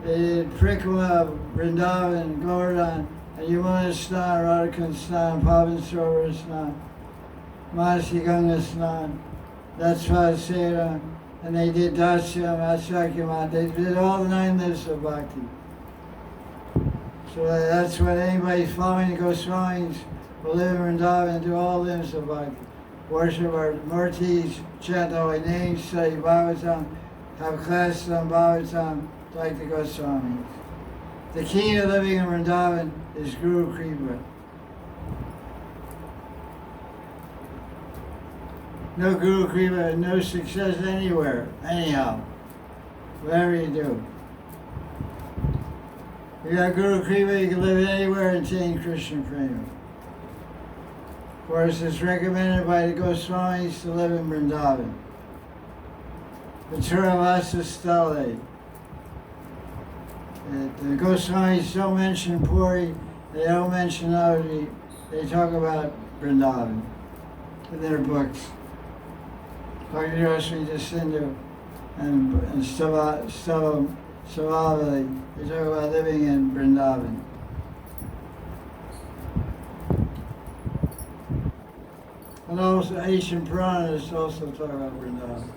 they did Prikrama, Vrindavan, Govardhan, and Yamuna Snan, Radha Kunda Snan, Pavan Sarovar Snan, Masi Ganga Snan, that's why Seva, and they did Dasyam, Asakyamat, they did all the 9 lives of Bhakti. So that's what anybody following the Goswamis will live in Vrindavan and do all limbs of Bhakti. Worship our murtis, chant holy names, study Bhagavatam, have classes on Bhagavatam like the Goswamis. The key to living in Vrindavan is Guru Kripa. No Guru Kripa, no success anywhere, anyhow, whatever you do. If you got Guru Kripa, you can live anywhere and attain Krishna Prema. Of course, it's recommended by the Goswamis to live in Vrindavan. Vaturavasa Stale. The Goswamis don't mention Puri, they don't mention Navadvip, they talk about Vrindavan in their books. Bhakti Rasmi Sindhu and Savavali, they talk about living in Vrindavan. And also Asian Puranas also talk about Vrindavan.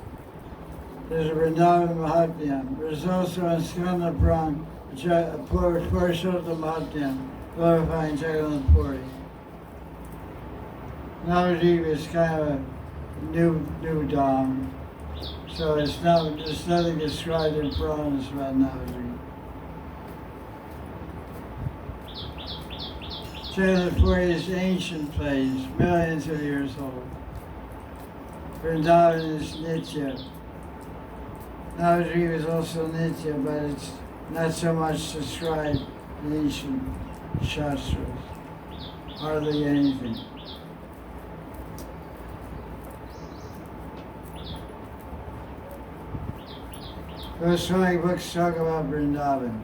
There's a Vrindavan Mahatmya. There's also a Skanda Purana, Purushottam Mahatmya, glorifying Jagannath Puri. Navadvip is kind of a new Dham. So there's nothing described in Puranas about Navadvip. Jagannath Puri is an ancient place, millions of years old. Vrindavan is Nitya. Navadvip is also Nitya, but it's not so much described in ancient Shastras. Hardly anything. Goswami books talk about Vrindavan.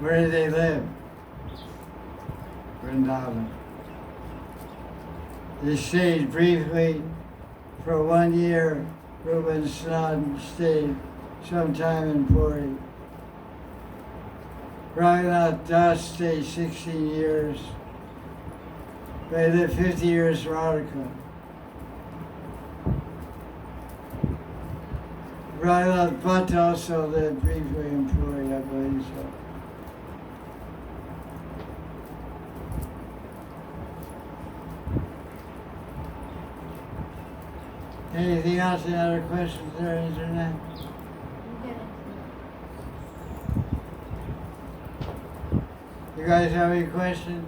Where do they live? Vrindavan. They stayed briefly for 1 year. Rupa and Sanatan stayed sometime in Puri. Raghunath Das stayed 16 years. They lived 50 years in Radha. Raghunath Bhatt also lived briefly in Puri, I believe so. Anything else? Any other questions there, Internet? You guys have any questions?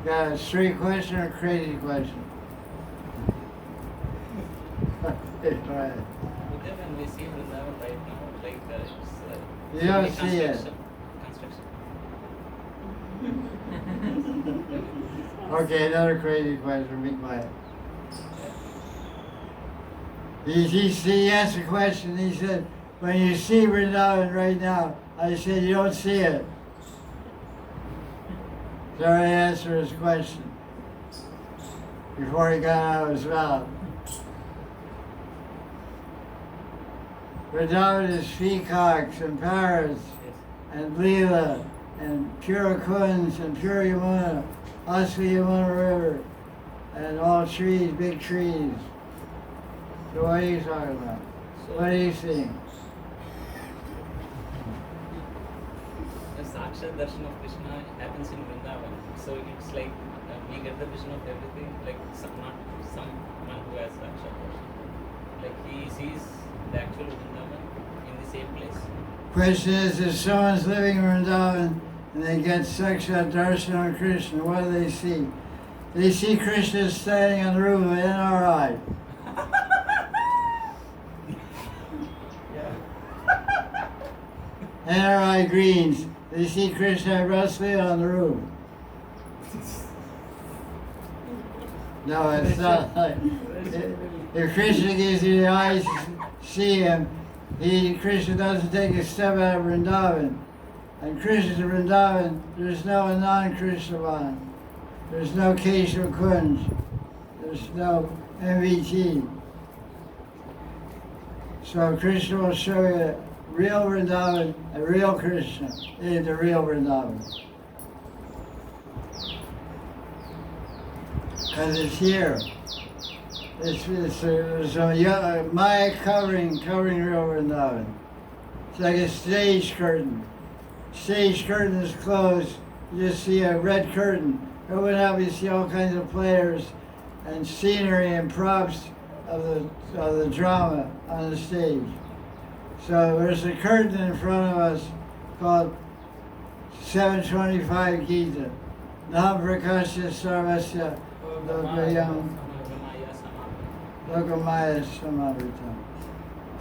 Got a straight question or a crazy question? Okay, go ahead. When we see Vrindavan right now, like it's You don't see it. Okay, another crazy question. Be quiet. He asked a question. He said, when you see Vrindavan right now, I said, you don't see it. So I answered his question before he got out of his mouth. Vrindavan is peacocks and parrots and Leela and pure Kunds and pure Yamuna, Asli Yamuna River, and all trees, big trees. So what are you talking about? What are you seeing? The Sakshat Darshan of Krishna happens in Vrindavan. So it's like we get the vision of everything, like not someone who has Sakshat Darshan. Like he sees the actual Vrindavan in the same place. Question is, if someone's living in Vrindavan and they get Sakshat Darshan of Krishna, what do they see? They see Krishna standing on the roof of NRI. NRI Greens. They see Krishna wrestling on the roof. No, it's not like if Krishna gives you the eyes to see him, Krishna doesn't take a step out of Vrindavan. And Krishna's in Vrindavan, there's no non-Krishna Van. There's no Keshav Kunj. There's no MVT. So Krishna will show you real Vrindavan and real Krishna in the real Vrindavan. Because it's here. It's a Maya covering real Vrindavan. It's like a stage curtain. Stage curtain is closed. You just see a red curtain. Open up, you see all kinds of players and scenery and props of the drama on the stage. So there's a curtain in front of us called 725 Gita. Nam Prakasya Sarvasya Lokamaya Samavritam.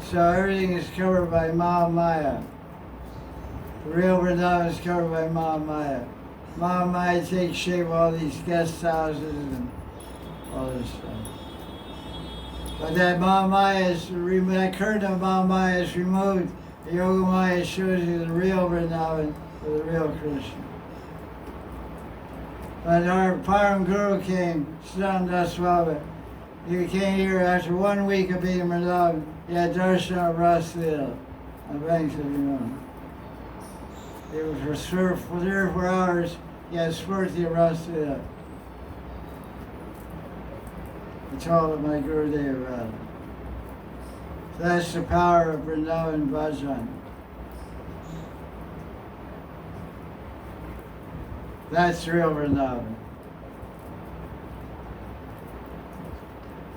So everything is covered by Mahamaya. The real Vrindavan is covered by Mahamaya. Mahamaya takes shape of all these guest houses and all this stuff. But that Mahamaya that curtain of Mahamaya is removed. The Yogamaya shows you the real Vrindavan or the real Krishna. When our Param Guru came, Siddhanta Swami, he came here after 1 week of being in Vrindavan. He had darshan of Raslila on the banks of Yamuna. It was for 3 or 4 hours. He had Smurti of Raslila. I told him my Gurudev Radha. So that's the power of Vrindavan Bhajan. That's real Vrindavan.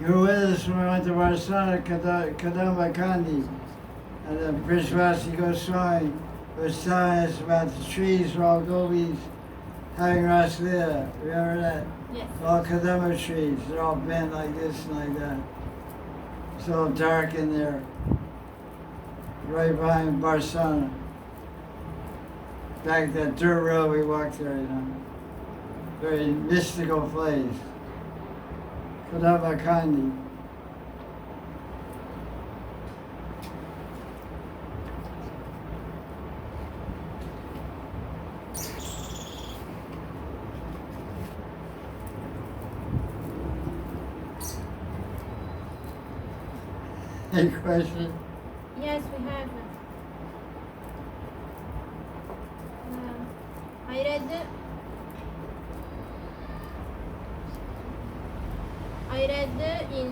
You were with us when we went to Varsana Kadamba Kandi, and the Prishvasi Goswami was telling us about the trees were all gopis having Raslila. Remember that? Yes. All Kadamba trees, they're all bent like this and like that. It's all dark in there, right behind Barsana. Back that dirt road we walked there, you know. Very mystical place. Kadamba Kandi. Any question? Yes, we have. I read in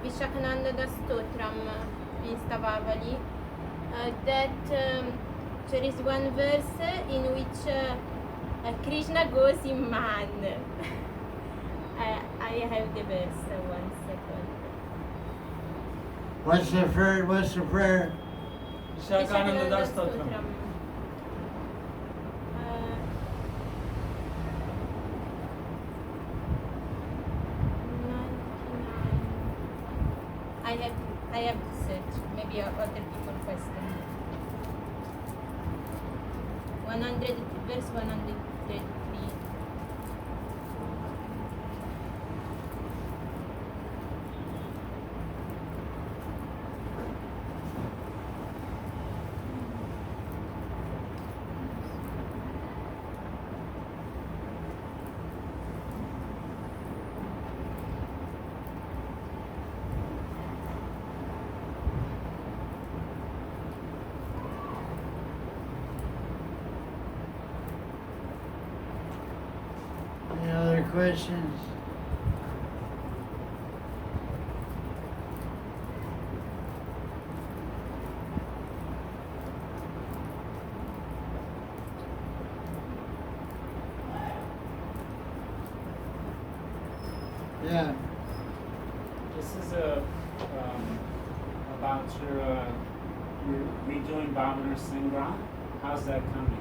Vishakhananda Stotram in Stavavali that there is one verse in which Krishna goes in man. I have the verse, 1 second. What's the prayer? Shakananda Stotram. I have to search. Maybe other people question. 100 verse 133. Any other questions? Yeah. This is about your redoing Bhavana Sangram. How's that coming?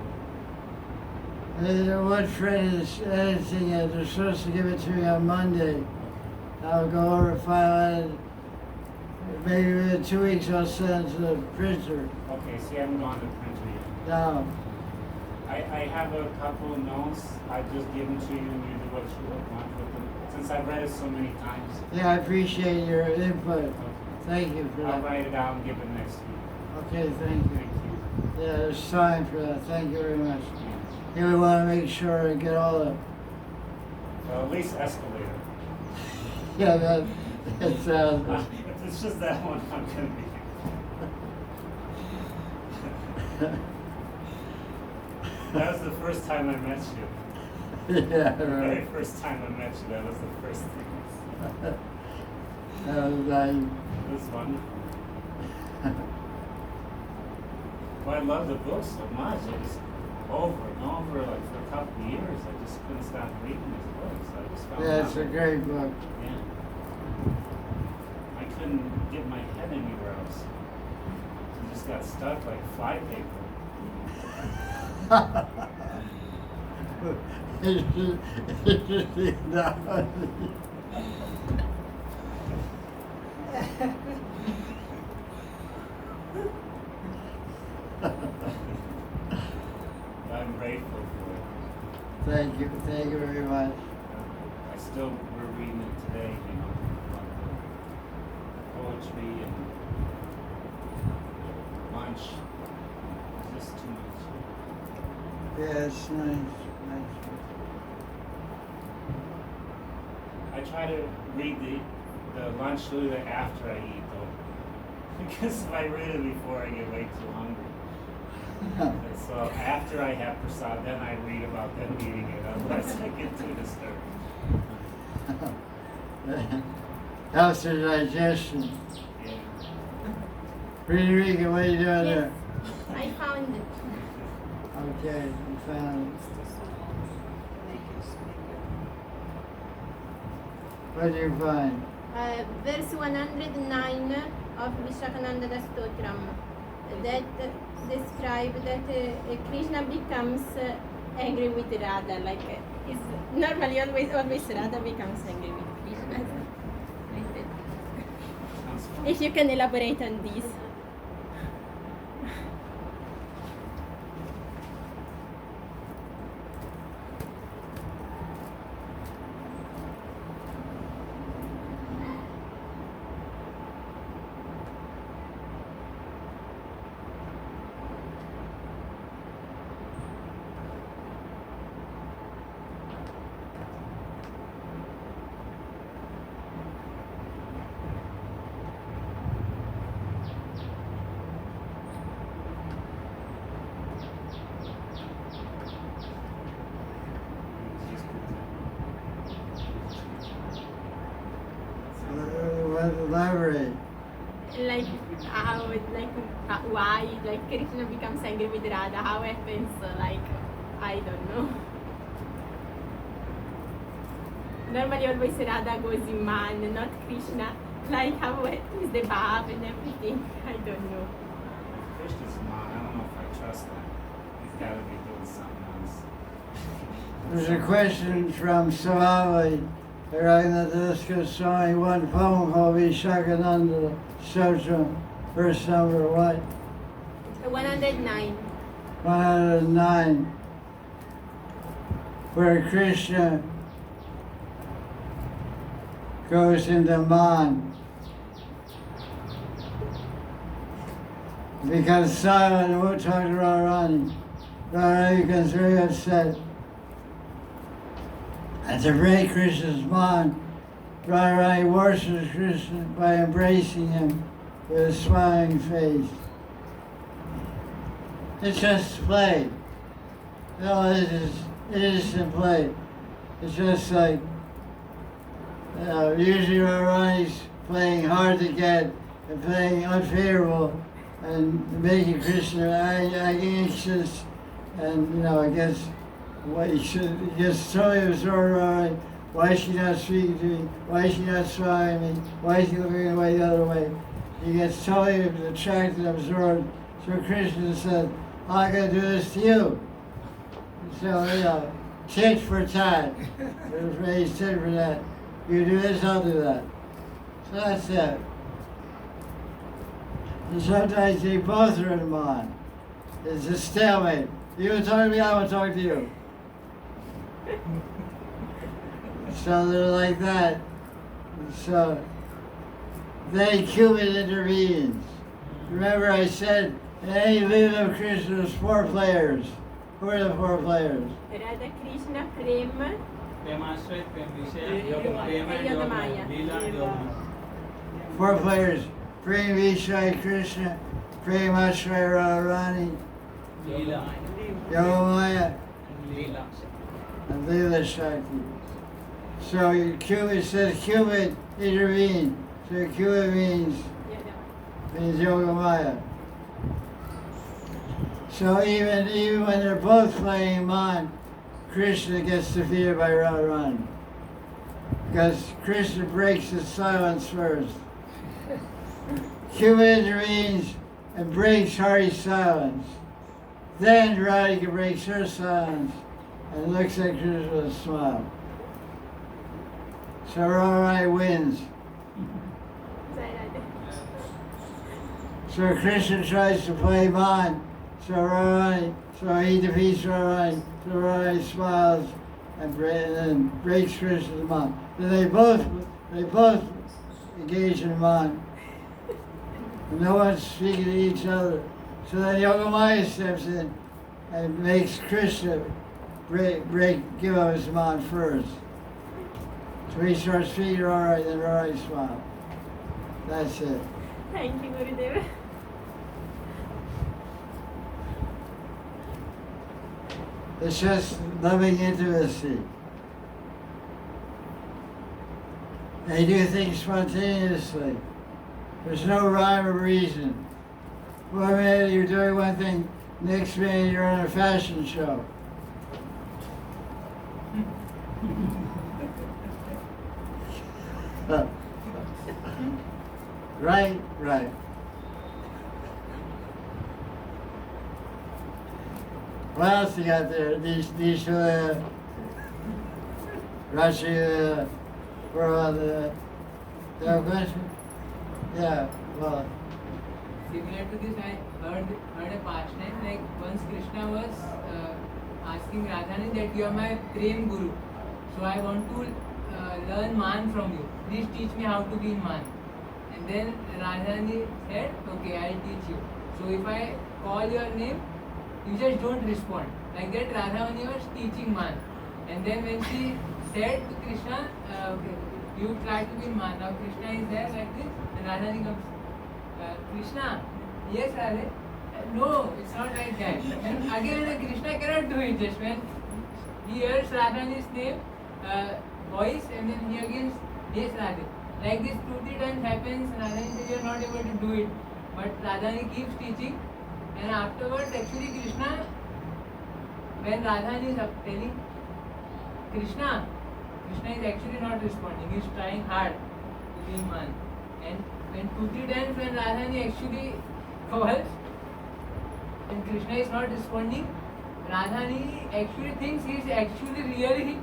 One friend is editing it. They're supposed to give it to me on Monday. I'll go over, file it. Maybe within 2 weeks I'll send it to the printer. Okay, so you haven't gone to the printer yet. No. I have a couple of notes. I just give them to you and you do what you want with them. Since I've read it so many times. Yeah, I appreciate your input. Okay. Thank you for I'll that. write it out and give it next week. Okay, thank you. Thank you. Yeah, there's time for that. Thank you very much. Yeah. Here we want to make sure and get all the. Well, at least escalator. Yeah, that sounds. If it's just that one, I'm gonna be. That was the first time I met you. Yeah, The very right. first time I met you, that was the first thing. That was nice. It was wonderful. Well, I love the book so much. I just over and over, like for a couple of years, I just couldn't stop reading these books. I just found Yeah, it's a out. great book. Yeah. I couldn't get my head anywhere else. I just got stuck like flypaper. Interesting analogy. I'm grateful for it. Thank you very much. I still were reading it today, you know, poetry and lunch. It's just too much. Yeah, it's nice. I try to read the lunch literally after I eat though. Because if I read it before I get way too hungry. And so after I have prasad, then I read about them eating it, otherwise I get too disturbed. Helps the digestion. Yeah. Frederica, what are you doing Yes, there? I found it. Okay, you found it. What did you find? Verse 109 of Vishakananda Stotram that describe that Krishna becomes angry with Radha, like is normally always Radha becomes angry with Krishna. Like that. Sounds fun. If you can elaborate on this. Elaborate. Like how, why, like Krishna becomes angry with Radha, how happens, like, I don't know. Normally always Radha goes in man, not Krishna. Like how is the bhav and everything, I don't know. Krishna's mom, I don't know if I trust that. He's gotta be doing something else. There's a question from Swami, Radha Swami, one poem called Vishakananda Stotram, verse number what? 109. 109, where Krishna goes into man, becomes silent and won't talk to Radharani. Radharani becomes very upset. And to break Krishna's mind, Radharani worships Krishna by embracing him with a smiling face. It's just play. No, it is innocent play. It's just like, usually Radharani's playing hard to get and playing unfavorable and making Krishna anxious and, against what he gets totally absorbed Radharani. Why is she not speaking to me? Why is she not smiling at me? Why is she looking away the other way? He gets totally attracted and absorbed. So Krishna said, I'm going to do this to you. So, tit for tat. There's a phrase, tit for tat. You do this, I'll do that. So that's it. And sometimes they both are in mind. It's a stalemate. You want to talk to me, I want to talk to you. So they're like that. So then Cupid intervenes. Remember I said, in any Lila of Krishna, there's 4 players. Who are the 4 players? Radha Krishna, Prema, Premashray, Prem Vishaya, Yogamaya, and Yogamaya. Leela and Yogamaya. 4 players. Prem Vishai Krishna, Prem Ashray Radharani, Leela. Yogamaya, Leela. and Leela Shakti. So Cupid says Cupid intervened. So Cupid means Yogamaya. So even when they're both playing Madan, Krishna gets defeated by Radharani. Because Krishna breaks his silence first. Cupid intervenes and breaks Hari's silence. Then Radhika breaks her silence and looks at Krishna with a smile. So Radharani wins. So Krishna tries to play Madan, so he defeats Radharani, so Radharani smiles and then breaks Krishna's Madan. Then they both engage in Madan. No one's speaking to each other. So then Yogamaya steps in and makes Krishna give up his Madan first. So he starts speaking, all right, then Radharani smiles. That's it. Thank you, Gurudev. It's just loving intimacy. They do things spontaneously. There's no rhyme or reason. One minute you're doing one thing, next minute you're on a fashion show. Right, right. What else you got there? These Rashi, you have a question? Yeah, well, Similar to this, I heard a pastime like once Krishna was asking Radharani that you are my Prem Guru, so I want to learn Man from you. Please teach me how to be in Man. And then Radharani said, okay, I'll teach you. So if I call your name, you just don't respond. Like that, Radharani was teaching Man. And then when she said to Krishna, you try to be in Man. Now Krishna is there like this, and Radharani comes. Krishna, yes, Radhe. No, it's not like that. And again, Krishna cannot do it. Just when he hears Radharani's name, voice, and then he again, yes, Radhe. Like this 2-3 times happens, Radharani says you are not able to do it. But Radharani keeps teaching, and afterwards, actually, Krishna, when Radharani is telling Krishna is actually not responding. He is trying hard to be in Man. And when 2-3 times when Radharani actually calls and Krishna is not responding, Radharani actually thinks he is actually really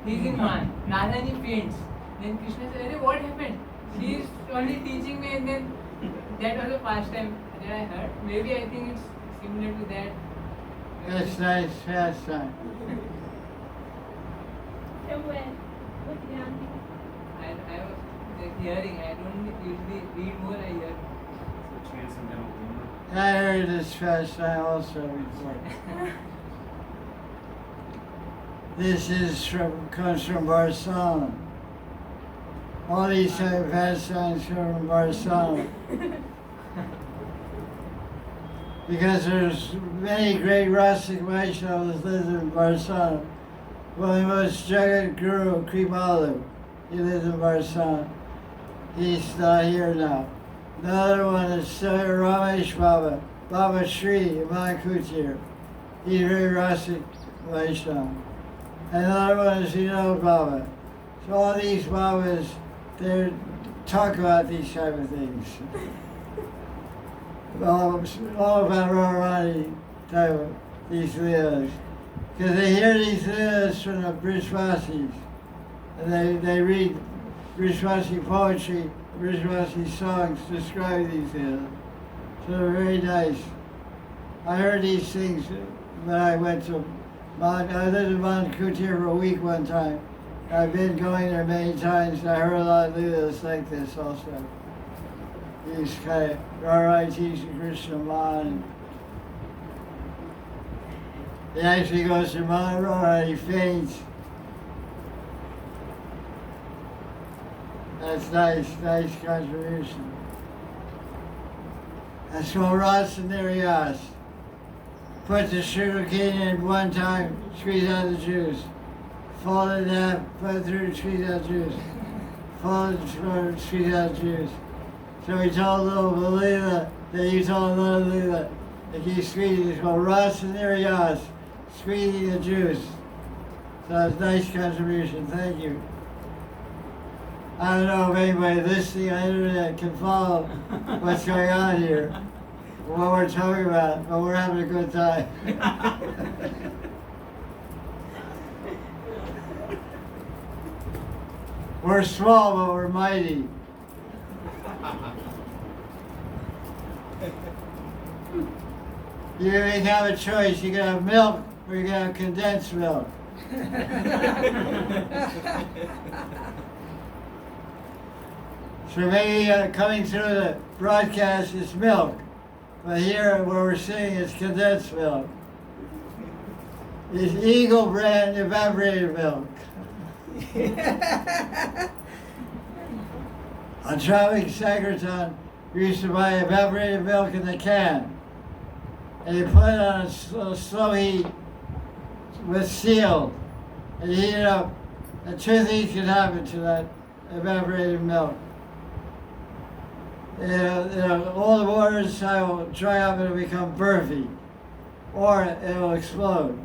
in Man. Radharani faints. Then Krishna says, what happened? She is only teaching me, and then that was a pastime that I heard. Maybe I think it's similar to that. that's nice pastime. From where? What ground? I was hearing, I don't usually read more, I hear. Transcendental humor. I heard this pastime also before. This comes from Barcelona. All these type of pastimes come from Barcelona. Because there's many great Rasik Vaishnavas live in Barcelona. One of the most Jagat Guru, Kripalu, he lives in Barcelona. He's not here now. Another one is Ramesh Baba, Baba Shri, Mankutir. He's very Rasik Vaishnava. Another one is Baba. So all these Babas, they talk about these type of things. all about Radharani type of these leelas. Because they hear these lyrics from the Brishvasis, and they read Brishvasi poetry, Brishvasi songs describe these lyrics. So they're very nice. I heard these things when I went to I lived in Madan for a week one time. I've been going there many times, and I heard a lot of lyrics like this also. These kind of Rari teaching Krishna Madan. He actually goes to Maharaj, he faints. That's nice contribution. That's called Rasa Niriyas. Put the sugar cane in one time, squeeze out the juice. Fold it down, put it through, squeeze out the juice. Fold it, squeeze out the juice. So he told little Leela that you told little Leela that he squeezed. It's called Rasa Niriyas, squeezing the juice. So it's a nice contribution, thank you. I don't know if anybody listening on the internet can follow what's going on here, what we're talking about, but we're having a good time. We're small, but we're mighty. You can have a choice. You can have milk or you can have condensed milk. So maybe coming through the broadcast is milk, but here what we're seeing is condensed milk. It's Eagle brand evaporated milk. On traveling Sankirtan, we used to buy evaporated milk in the can, and you put it on a slow heat with seal, and you heat it up, and two things can happen to that evaporated milk. All the water inside will dry up and it'll become burfy, or it'll explode.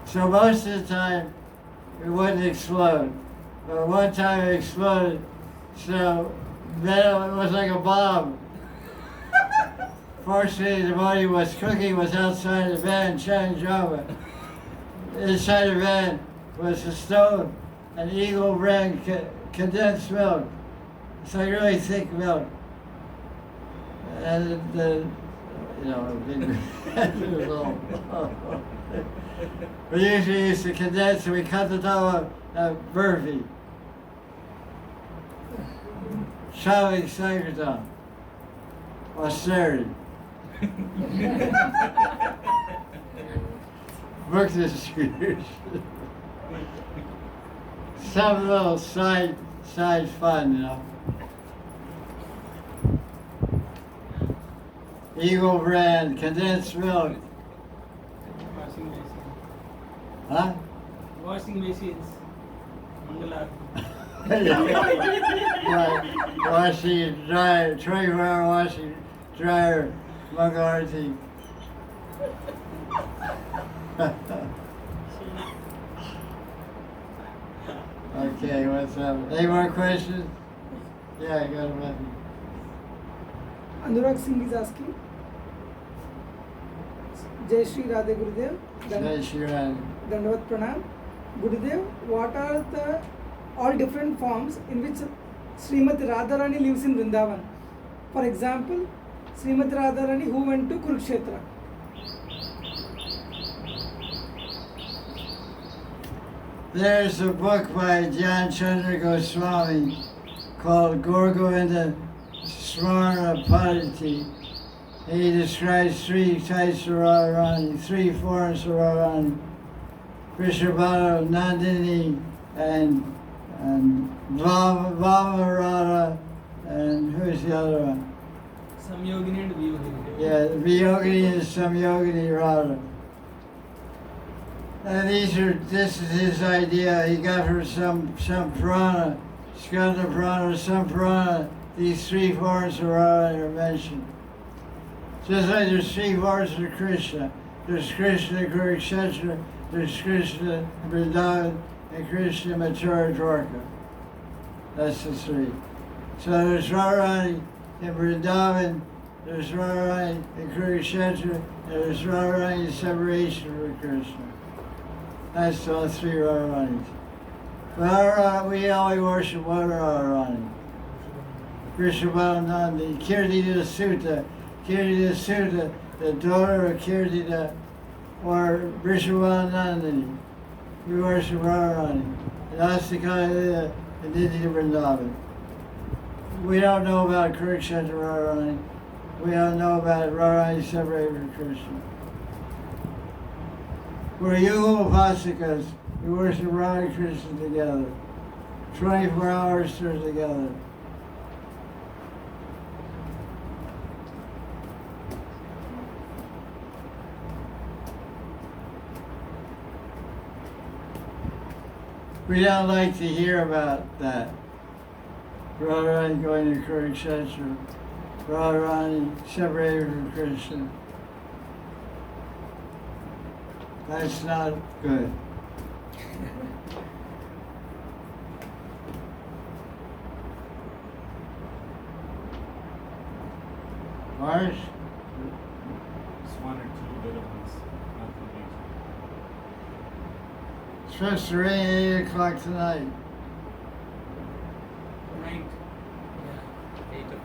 So most of the time, it wouldn't explode. But one time it exploded, so then it was like a bomb. Fortunately, the body was cooking was outside the van, chanting Java. Inside the van was a stove, and Eagle brand condensed milk. It's like really thick milk. And big we usually used to condense and we cut the top of burfy. Traveling Sankirtan. Austerity. Book distribution. Some little side fun, Eagle brand, condensed milk. Washing machines. Huh? Washing machines. Mangala. Washing dryer, 24-hour washing dryer, Mangalarti. Okay, what's up? Any more questions? Yeah, I got a button. Anurag Singh is asking. Jai Sri Radhe Gurudev. Jai Sri Radhe. Dandavat Pranam. Gurudev, what are the all different forms in which Srimati Radharani lives in Vrindavan? For example, Srimati Radharani who went to Kurukshetra. There's a book by Jnana Chandra Goswami called Gorgovinda Smarna Padati. He describes three types of Radharani, three forms of Radharani. Vrishabhara, Nandini, and Vamarada, and who's the other one? Samyogini and Viyogini. Yeah, Viyogini and Samyogini Radha. And this is his idea. He got from some Purana, Skanda Purana, some Purana. These three forms of Radha are mentioned. Just like there's three forms of Krishna. There's Krishna Kurukshetra, there's Krishna Vrindavan, and Krishna Mathura Dwarka. That's the three. So there's Radharani in Vrindavan, there's Radharani in Kurukshetra, There's Radharani separation from Krishna. That's all three Radharanis. But we only worship one Radharani. Krishna Balanandi, Kirtida Sutta. Kirtida Sutta, the daughter of Kirtida, or Vrishabhanandani. We worship Radharani. And Astakaya and Nidhi Vrindavan. We don't know about Kurukshetra Radharani. We don't know about Radharani separated from Krishna. We're Yuga Upasakas. We worship Radha and Krishna together. 24 hours together. We don't like to hear about that. Radharani going to Kurukshetra. Radharani separated from Krishna. That's not good. Marsh? Just one or two little ones. Nothing major. It's supposed to rain at 8 o'clock tonight. Right. Yeah, 8 o'clock.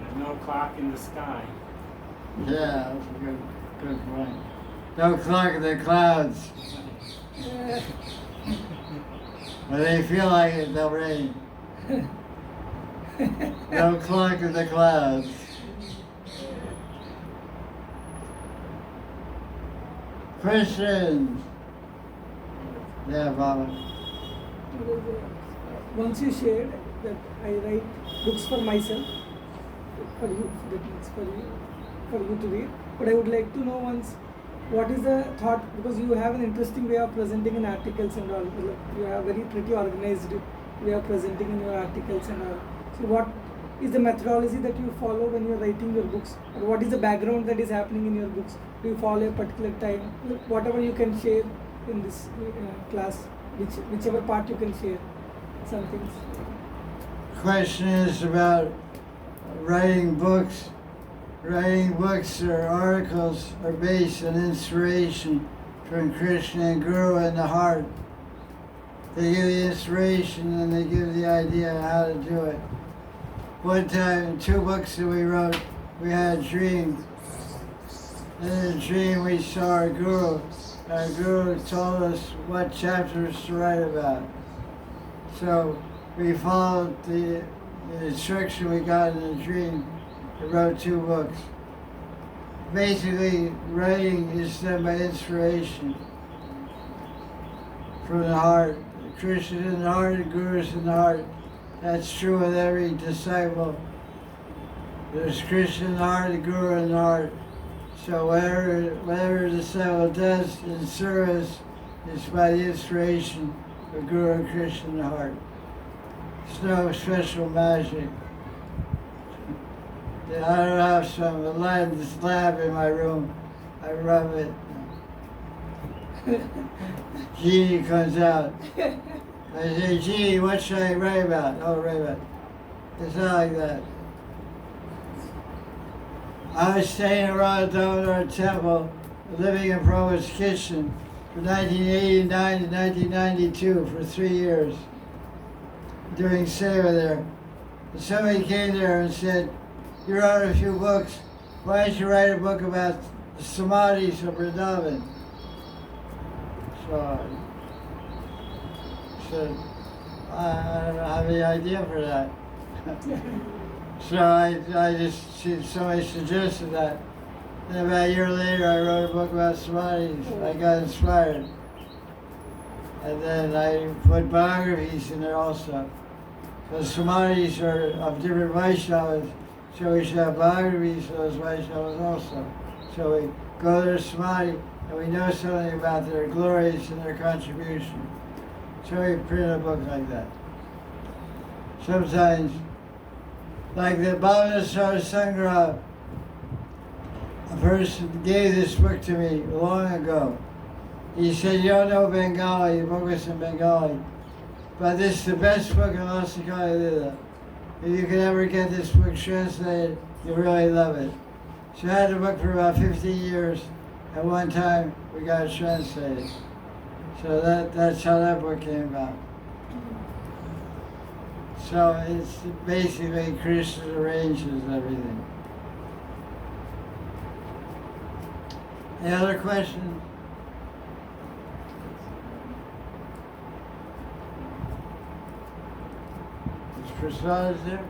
There's no clock in the sky. Yeah, that's a good point. No clock in the clouds. When they feel like it, they'll rain. No clock in the clouds. Christians. Yeah, Baba. Once you shared that I write books for myself, for you, that means for you to read. But I would like to know once, what is the thought, because you have an interesting way of presenting in articles and all. You have very pretty organized way of presenting in your articles and all. So what is the methodology that you follow when you are writing your books? Or what is the background that is happening in your books? Do you follow a particular time? Whatever you can share in this class, whichever part you can share, some things. Question is about writing books. Writing books or articles are based on inspiration from Krishna and Guru in the heart. They give the inspiration and they give the idea of how to do it. One time, 2 books that we wrote, we had a dream. And in the dream we saw our Guru. Our Guru told us what chapters to write about. So we followed the instruction we got in the dream and wrote 2 books. Basically, writing is done by inspiration from the heart. Krishna is in the heart, the Guru is in the heart. That's true with every disciple. There's Krishna in the heart, the Guru in the heart. So whatever the disciple does in service is by the inspiration of Guru and Krishna in the heart. It's no special magic. I don't have some this lab in my room. I rub it. Genie comes out. I say, Genie, what should I write about? Oh, write about. It's not like that. I was staying at Radha Kunda Temple, living in Prabhupada's kitchen from 1989 to 1992 for 3 years, doing seva there. And somebody came there and said, you wrote a few books, why don't you write a book about the samadhis of Vrindavan? So I said, I don't have any idea for that. So I just, somebody suggested that. And about a year later I wrote a book about samadhis. I got inspired. And then I put biographies in there also. Because samadhis are of different Vaishnavas, so we should have biographies of those Vaishnavas also. So we go to their samadhi and we know something about their glories and their contribution. So we print a book like that. Sometimes, like the Bhavana Sangraha, a person gave this book to me long ago. He said, you don't know Bengali, the book was in Bengali, but this is the best book in Lasikaya Lila. If you can ever get this book translated, you'll really love it. She had the book for about 15 years. At one time, we got it translated. So that's how that book came about. So it's basically Krishna arranges everything. Any other questions? Is Prasad there?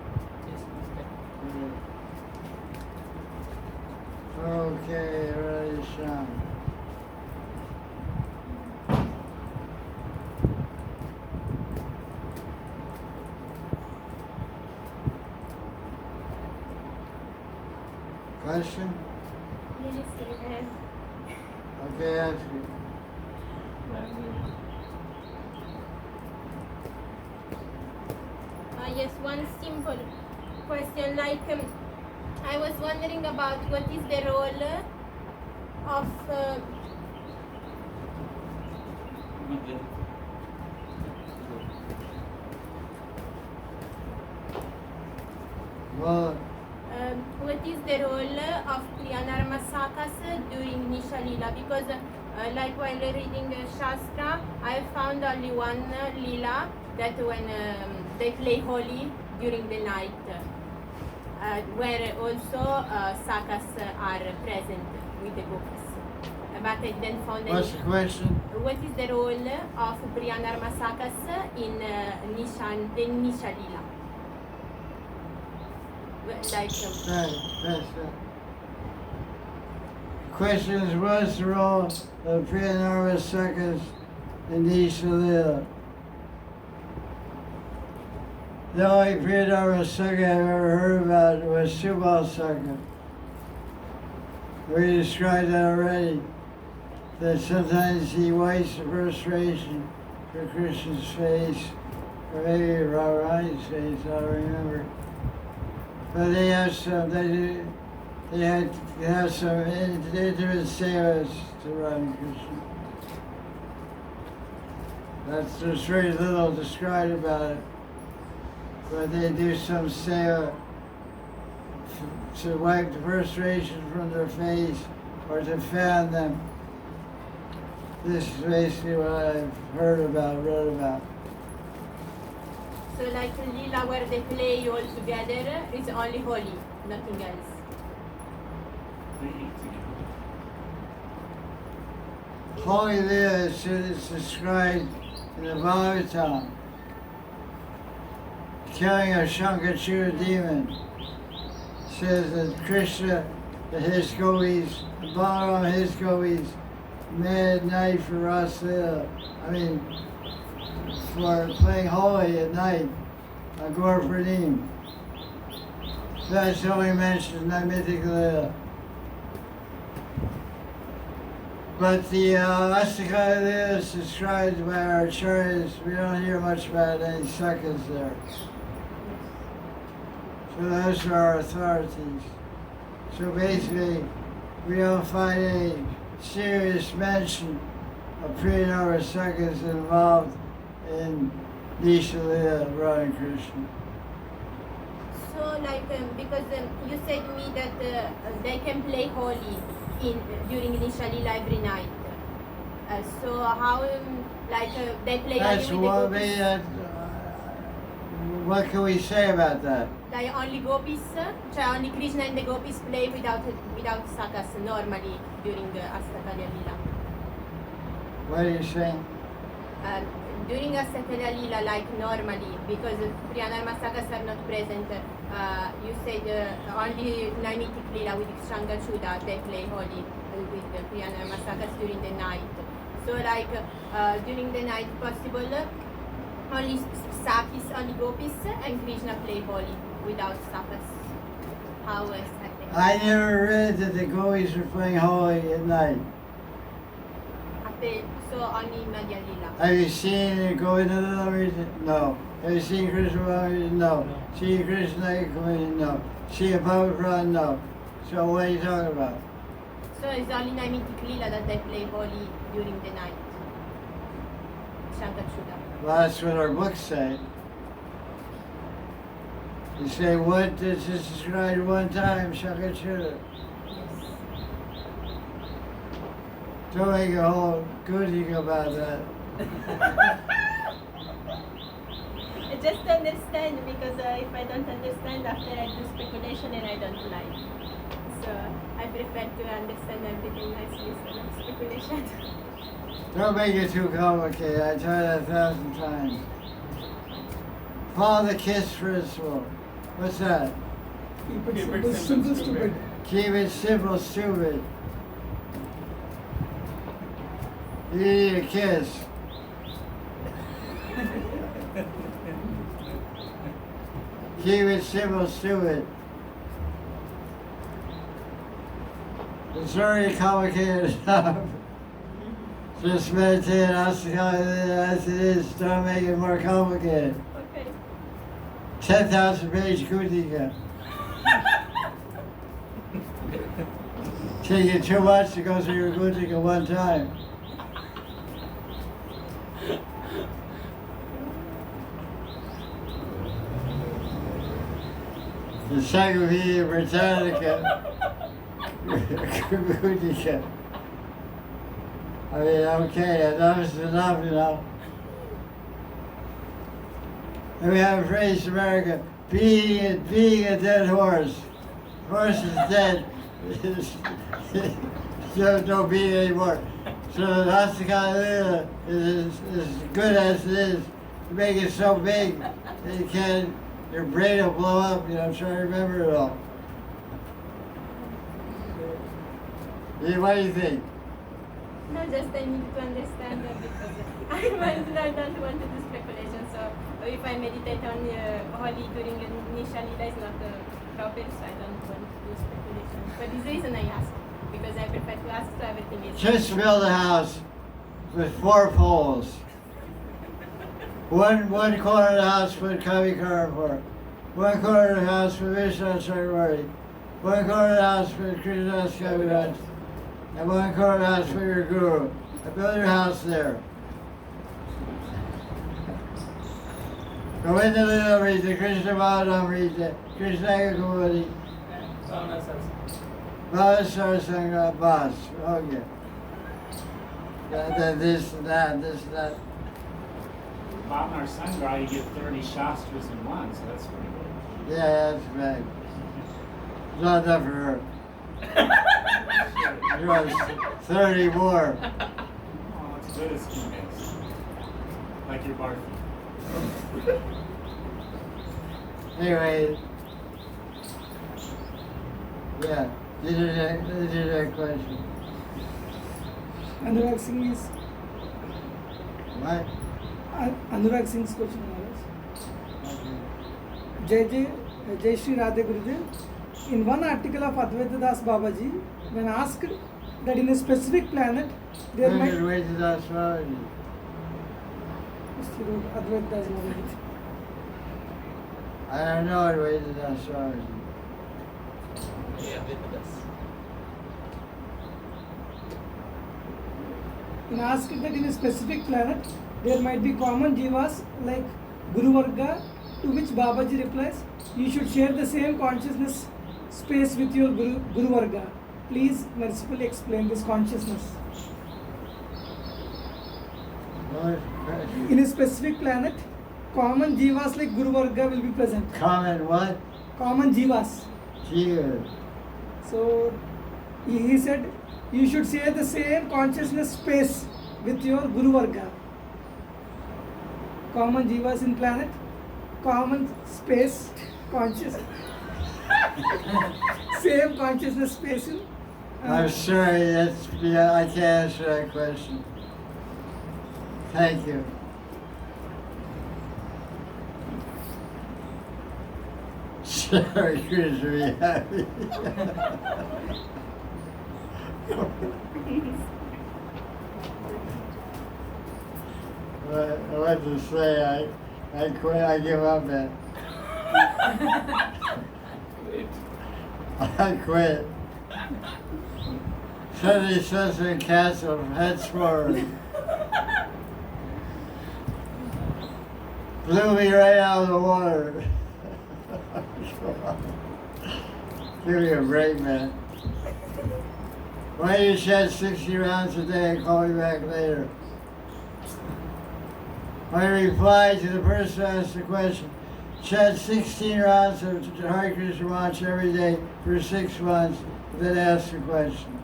Okay, Radha Shyam. Question? Yes, Okay, ask you. yes, one simple question. Like, I was wondering about what is the role of Well, what is the role of Priyanarmasakas during Nisha Lila? Because like while reading Shastra, I found only one Lila that when they play Holi during the night, where also Sakas are present with the gopis. But I didn't find any. what's the question? What is the role of Priyanarmasakas in Nisha Lila? Like, Right. Question is, what's the role of Priyanarmasakas in Nisha Lila? The only Priyanarmasaka I've ever heard about was Subal Saka. We described that already. That sometimes he wipes the perspiration from Krishna's face, or maybe Radharani's face, I don't remember. But they have some, they have some intimate sevas to Radha Krishna. There's very little described about it. But they do some seva to wipe the perspiration from their face or to fan them. This is basically what I've heard about, read about. so like Lila where they play all together is only Holi, nothing else. They eat together. Holy Lila is described in the Bhagavatam. Killing a Shankachura demon says that Krishna, his gopis, Balaram, his gopis, made at night for Rasa, for playing holy at night on Gaur Pradim. So that's only mentioned in that mythic Lila. But the Astakaya Lila is described by our acharyas. We don't hear much about any sakas there. So those are our authorities. So basically, we don't find any serious mention of Priyanarmasakas involved in Nisha Lila Radha Krishna. So like because you said to me that they can play Holi during Nisha Lila every night. So how they play That's only with what the we, gopis? what can we say about that? Like only gopis, only Krishna and the gopis play without sakas normally during the Astakalya Lila. What are you saying? During Astakalya Lila, like normally, because Priyanarmasakas are not present, you said only Naimitic Lila with Shangachuda, they play Holi with the Priyanarmasakas during the night. So like during the night possible, only Sakis, only gopis, and Krishna play Holi without sakas. How is that? I never read that the gopis were playing holy at night. So only Madhya Lila. Have you seen it go into the region? No. Have you seen Krishna Bhagavan? No. See Krishna Community? No. See a Bhagavad? No. So what are you talking about? So it's only Naimitic Lila that they play Holi during the night. Shankachuda. Well, that's what our books say. You say, what? This is described one time, Shakachura. Yes. Don't make a whole good thing about that. Just to understand, because if I don't understand, after I do speculation and I don't like. So I prefer to understand everything nicely, so no speculation. Don't make it too complicated. I tried that 1,000 times. Follow the KISS principle. What's that? Keep it simple, stupid. Keep it simple, stupid. You need a kiss. Keep it simple, stupid. It's already complicated enough. Just meditate as it is. Don't make it more complicated. Okay. 10,000 page Gaudiya. Take you too much to go through your Gaudiya one time. The Encyclopedia Britannica. Gaudiya. I mean, okay, enough is enough, you know. And we have a phrase in America, being a dead horse. Horse is dead. Don't beat it anymore. So that's the kind of is as good as it is. You make it so big that you can't, your brain will blow up, you know, try to remember it all. Yeah, what do you think? No, just I need to understand that because I don't want to do speculation. So if I meditate on Holi during initial Lila is not proper, so I don't want to do speculation. For this reason I ask, because I prefer to ask so everything is... Just build a house with 4 poles. One corner of the house put Kavi Karapur. One corner of the house for Vishnu Sarvari. One corner of the house for Krishna Kaviraj. And one corner of the house for your guru. I build your house there. Govinda Lila reads it, Krishna Madan reads it, Krishna Gopal, Sadhana Satsang. Baba Satsang, Bas. Okay. Then this and that, this and that. Bob and our son brought you get 30 Shastras in one, so that's pretty good. Yeah, that's right. It's not enough for her. She wants 30 more. Oh, it's good as he makes. Like your barking. Anyway, yeah, this is that question. Anurag Singh is What? Anurag Singh's question, Maharaj. Jaya Sri Radhe Guruji. In one article of Advaita Das Babaji, when asked that in a specific planet there might... Advaita Das Babaji. Advaita Das Babaji. I don't know Advaita Das Babaji. Yeah, with us. When asked that in a specific planet there might be common jivas like Guru Varga, to which Babaji replies, you should share the same consciousness space with your Guru Varga. Please mercifully explain this consciousness. In a specific planet, common jivas like Guru Varga will be present. Common what? Common jivas. Jiva. So he said, you should share the same consciousness space with your Guru Varga. Common jivas in planet, common space, conscious. Same consciousness space in... I'm sorry, I can't answer that question. Thank you. Sorry, Chris, to be happy. What to say? I quit. I give up it. I quit. Suddenly, Satsang canceled henceforward. Blew me right out of the water. Give me a break, man. Why do you chant 60 rounds a day and call me back later? My reply to the person who asked the question, chant 16 rounds of Hare Krishna Mantra every day for 6 months, then ask the question.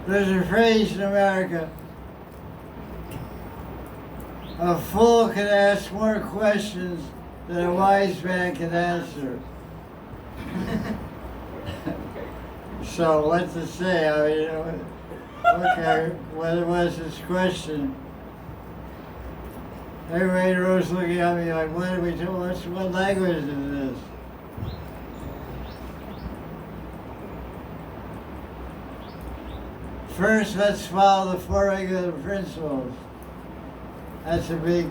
There's a phrase in America, a fool can ask more questions than a wise man can answer. So what to say? I mean, okay, what was his question? Everybody was looking at me like, what are we doing? What language is this? First, let's follow the 4 regular principles. That's a big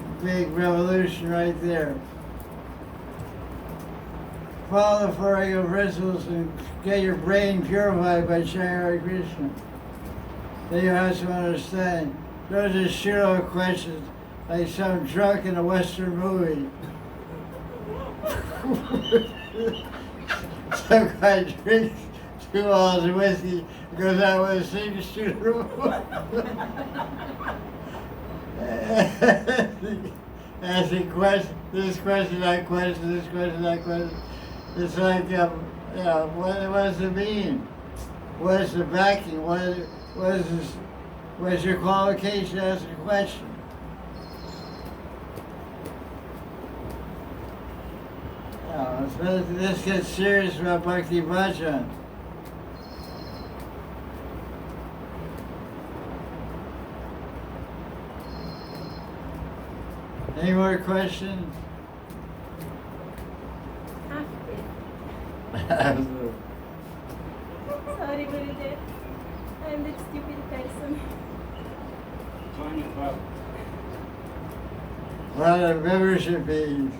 revolution right there. Follow the 4 regular principles and get your brain purified by chanting Hare Krishna. Then you have some understanding. Those are shallow questions, like some drunk in a Western movie. Some guy drinks 2 bottles of whiskey, goes out with a single shooter. Asking questions, this question, that question, this question, that question. It's like, what does it mean? What is the backing? What's your qualification to ask a question? Let's get serious about Bhakti Bhajan. Any more questions? Absolutely. Sorry, Gurudev. I'm that stupid person. Join the club. What are membership fees?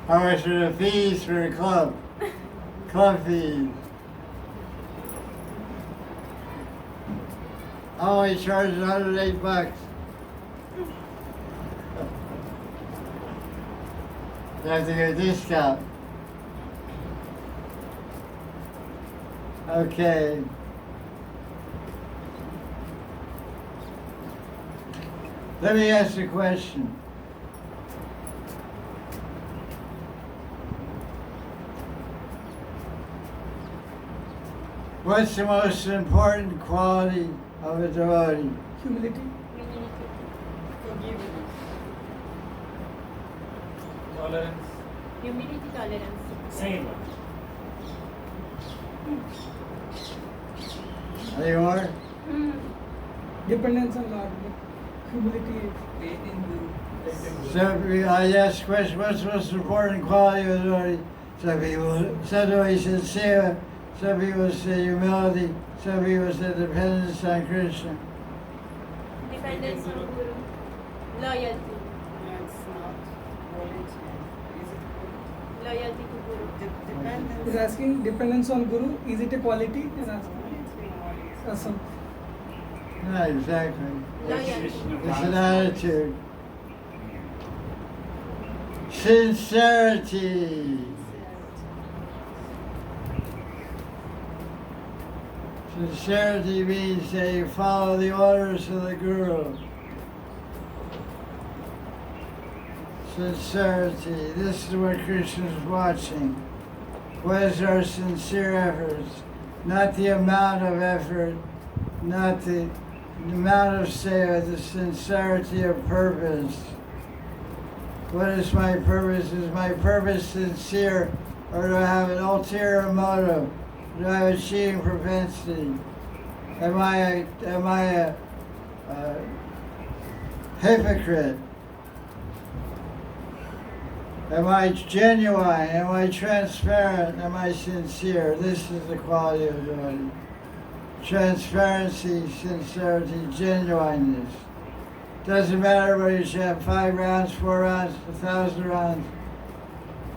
How much are the fees for a club? Club fees. I only charge $108. You have to get a discount. Okay. Let me ask a question. What's the most important quality of a devotee? Humility. Forgiveness. Tolerance. Humility, tolerance. Seva. Any more? Dependence on Lord. Humility. Faith in Guru. So I asked the question, what's the most important quality of a devotee? Some devotees said seva, some people say humility, some people say dependence on Krishna. Dependence on Guru. Loyalty. Loyalty to Guru. He's asking dependence on Guru. Is it a quality? He's asking. Awesome. No, exactly. Loyalty. It's an attitude. Sincerity. Sincerity means that you follow the orders of the Guru. Sincerity. This is what Krishna is watching. What is our sincere efforts? Not the amount of effort, not the amount of seva, the sincerity of purpose. What is my purpose? Is my purpose sincere, or do I have an ulterior motive? Do I have a cheating propensity? Am I a hypocrite? Am I genuine? Am I transparent? Am I sincere? This is the quality of devotee. Transparency, sincerity, genuineness. Doesn't matter whether you should have 5 rounds, 4 rounds, 1,000 rounds.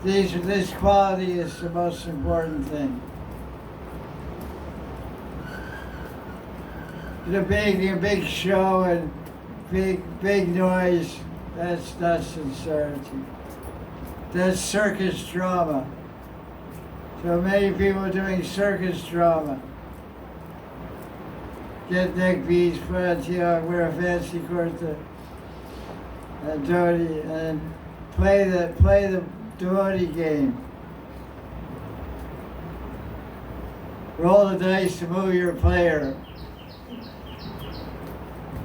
This quality is the most important thing. The big show and big noise, that's not sincerity. That's circus drama. So many people doing circus drama. Get neck beads, put on tiara, wear a fancy kurta, and dhoti, and play the devotee game. Roll the dice to move your player.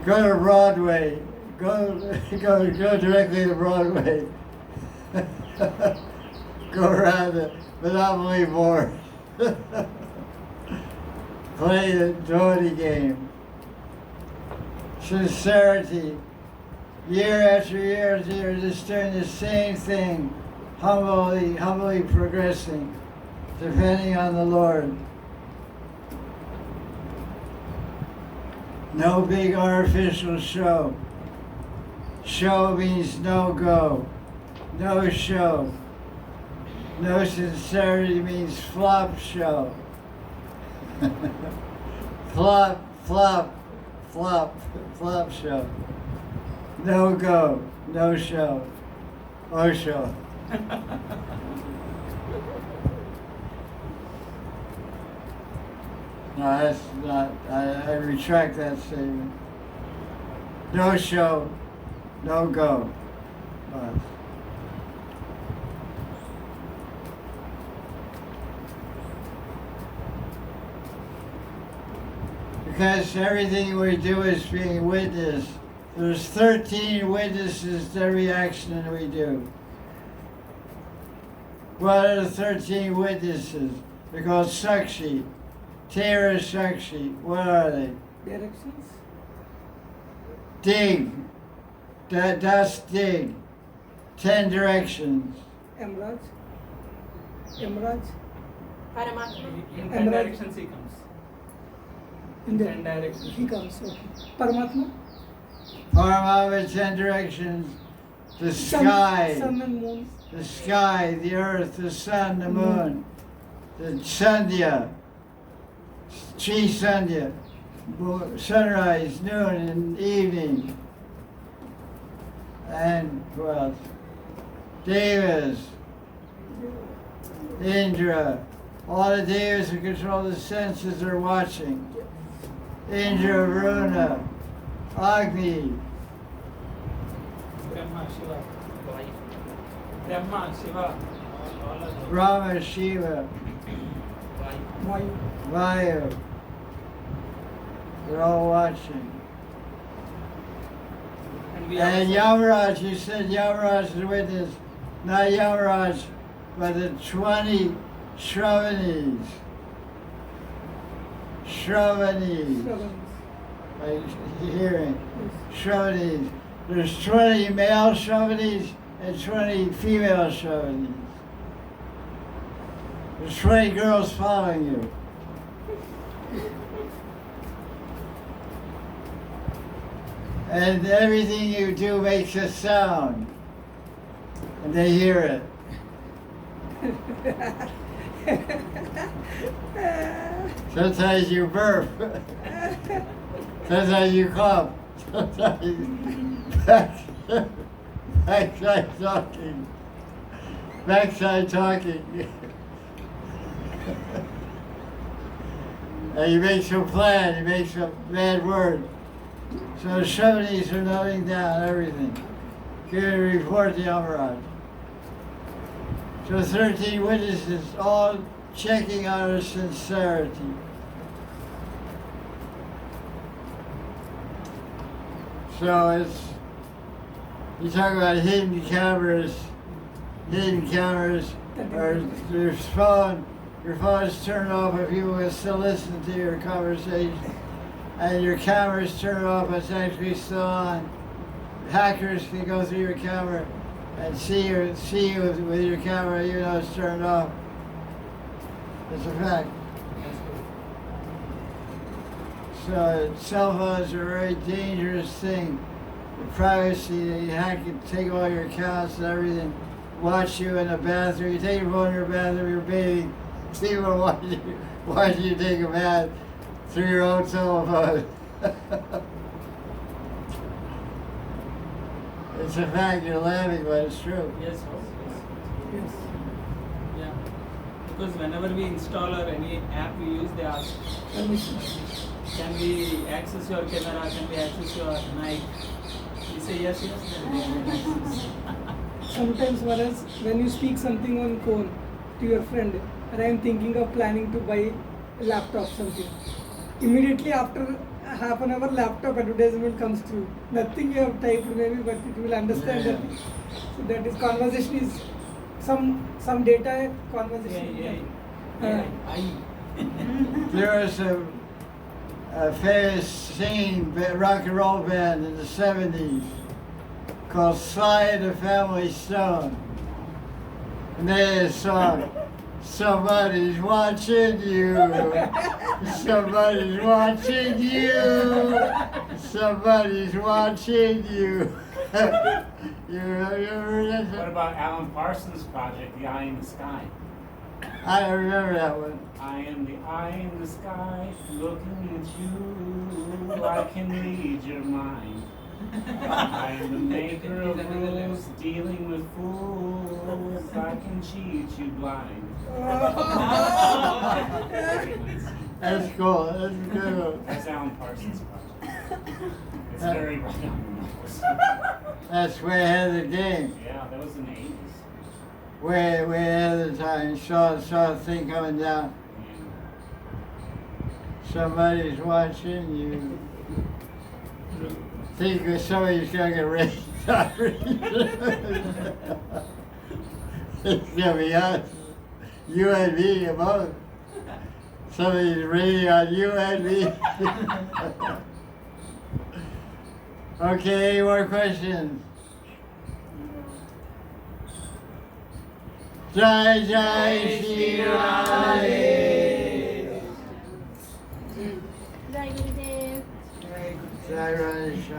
Go to Broadway. Go directly to Broadway. Go around the Monopoly board. Play the devotee game. Sincerity. Year after year after year, just doing the same thing. Humbly progressing, depending on the Lord. No big artificial show. Show means no go. No show. No sincerity means flop show. Flop show. No go. No show. Oh show. No, that's not, I retract that statement. No show, no go. Because everything we do is being witnessed. There's 13 witnesses to every action that we do. What are the 13 witnesses? They're called Sakshi. Tera Sakshi. What are they? Directions. Dig. Das dig. 10 directions. Emraj. Paramatma. In 10 Emerald. directions he comes. In the 10 directions. He comes. Okay. Paramatma. Paramatma, 10 directions. The sky. Sun and moon. The sky, the earth, the sun, the moon. The sadhya. Tree sadhya. Sunrise, noon, and evening. And what else? Devas. Indra. All the devas who control the senses are watching. Indra, Varuna, Agni, Brahma, Shiva. Brahma, Shiva. All of them. Brahma, Shiva, Vayu. Vayu. They're all watching. And we And also- Yamaraj, you said Yamaraj is a witness. Not Yamaraj, but the 20 Shravanis. Shravans. Like hearing. Shravanis. There's 20 male Shravanis and 20 female Shravanis. There's 20 girls following you. And everything you do makes a sound. And they hear it. Sometimes you burp. Sometimes you cough. Sometimes backside talking. Backside talking. And you make some plan, you make some bad word. So the Shavanis are noting down everything. Giving a report to Yamaraj. So 13 witnesses all checking on our sincerity. So it's, you talk about hidden cameras, or your phone is turned off and people can still listen to your conversation. And your camera's turned off, but it's actually still on. Hackers can go through your camera and see you with your camera even though it's turned off. It's a fact. So cell phones are a very dangerous thing. The privacy, they hack and take all your accounts and everything. Watch you in the bathroom. You take your phone in your bathroom, you're bathing. People watch you take a bath through your own telephone. It's a fact, you're laughing, but it's true. Yes, yes. Yes. Yeah. Because whenever we install or any app we use, they ask, Permission. can we access your camera? Can we access your mic? We say yes, then they can access. Sometimes, whereas when you speak something on phone to your friend, and I am thinking of planning to buy a laptop, something. Immediately after half an hour, laptop advertisement comes through. Nothing you have typed maybe, but it will understand Yeah. that. So that is conversation is some data conversation. There was a famous singing rock and roll band in the 70s called Sly and the Family Stone. And they had a song, "Somebody's watching you, somebody's watching you, somebody's watching you." You remember that What song? about Alan Parsons' project, The Eye in the Sky? I don't remember that one. I am the eye in the sky, looking at you. I can read your mind. I am the maker of rules, dealing with fools. I can cheat you blind. That's cool. That's a good one. That's Alan Parsons' project. It's very right on the nose. That's way ahead of the game. Yeah, that was in the 80s. Way ahead of the time. Saw a thing coming down. Somebody's watching you. Think somebody's gonna get raped. It's gonna be us. You and me both. Somebody's reading on you and me. Okay, any more questions? Jaya Jaya Sri Radhe. Jai Gurudev. Jai Radhe.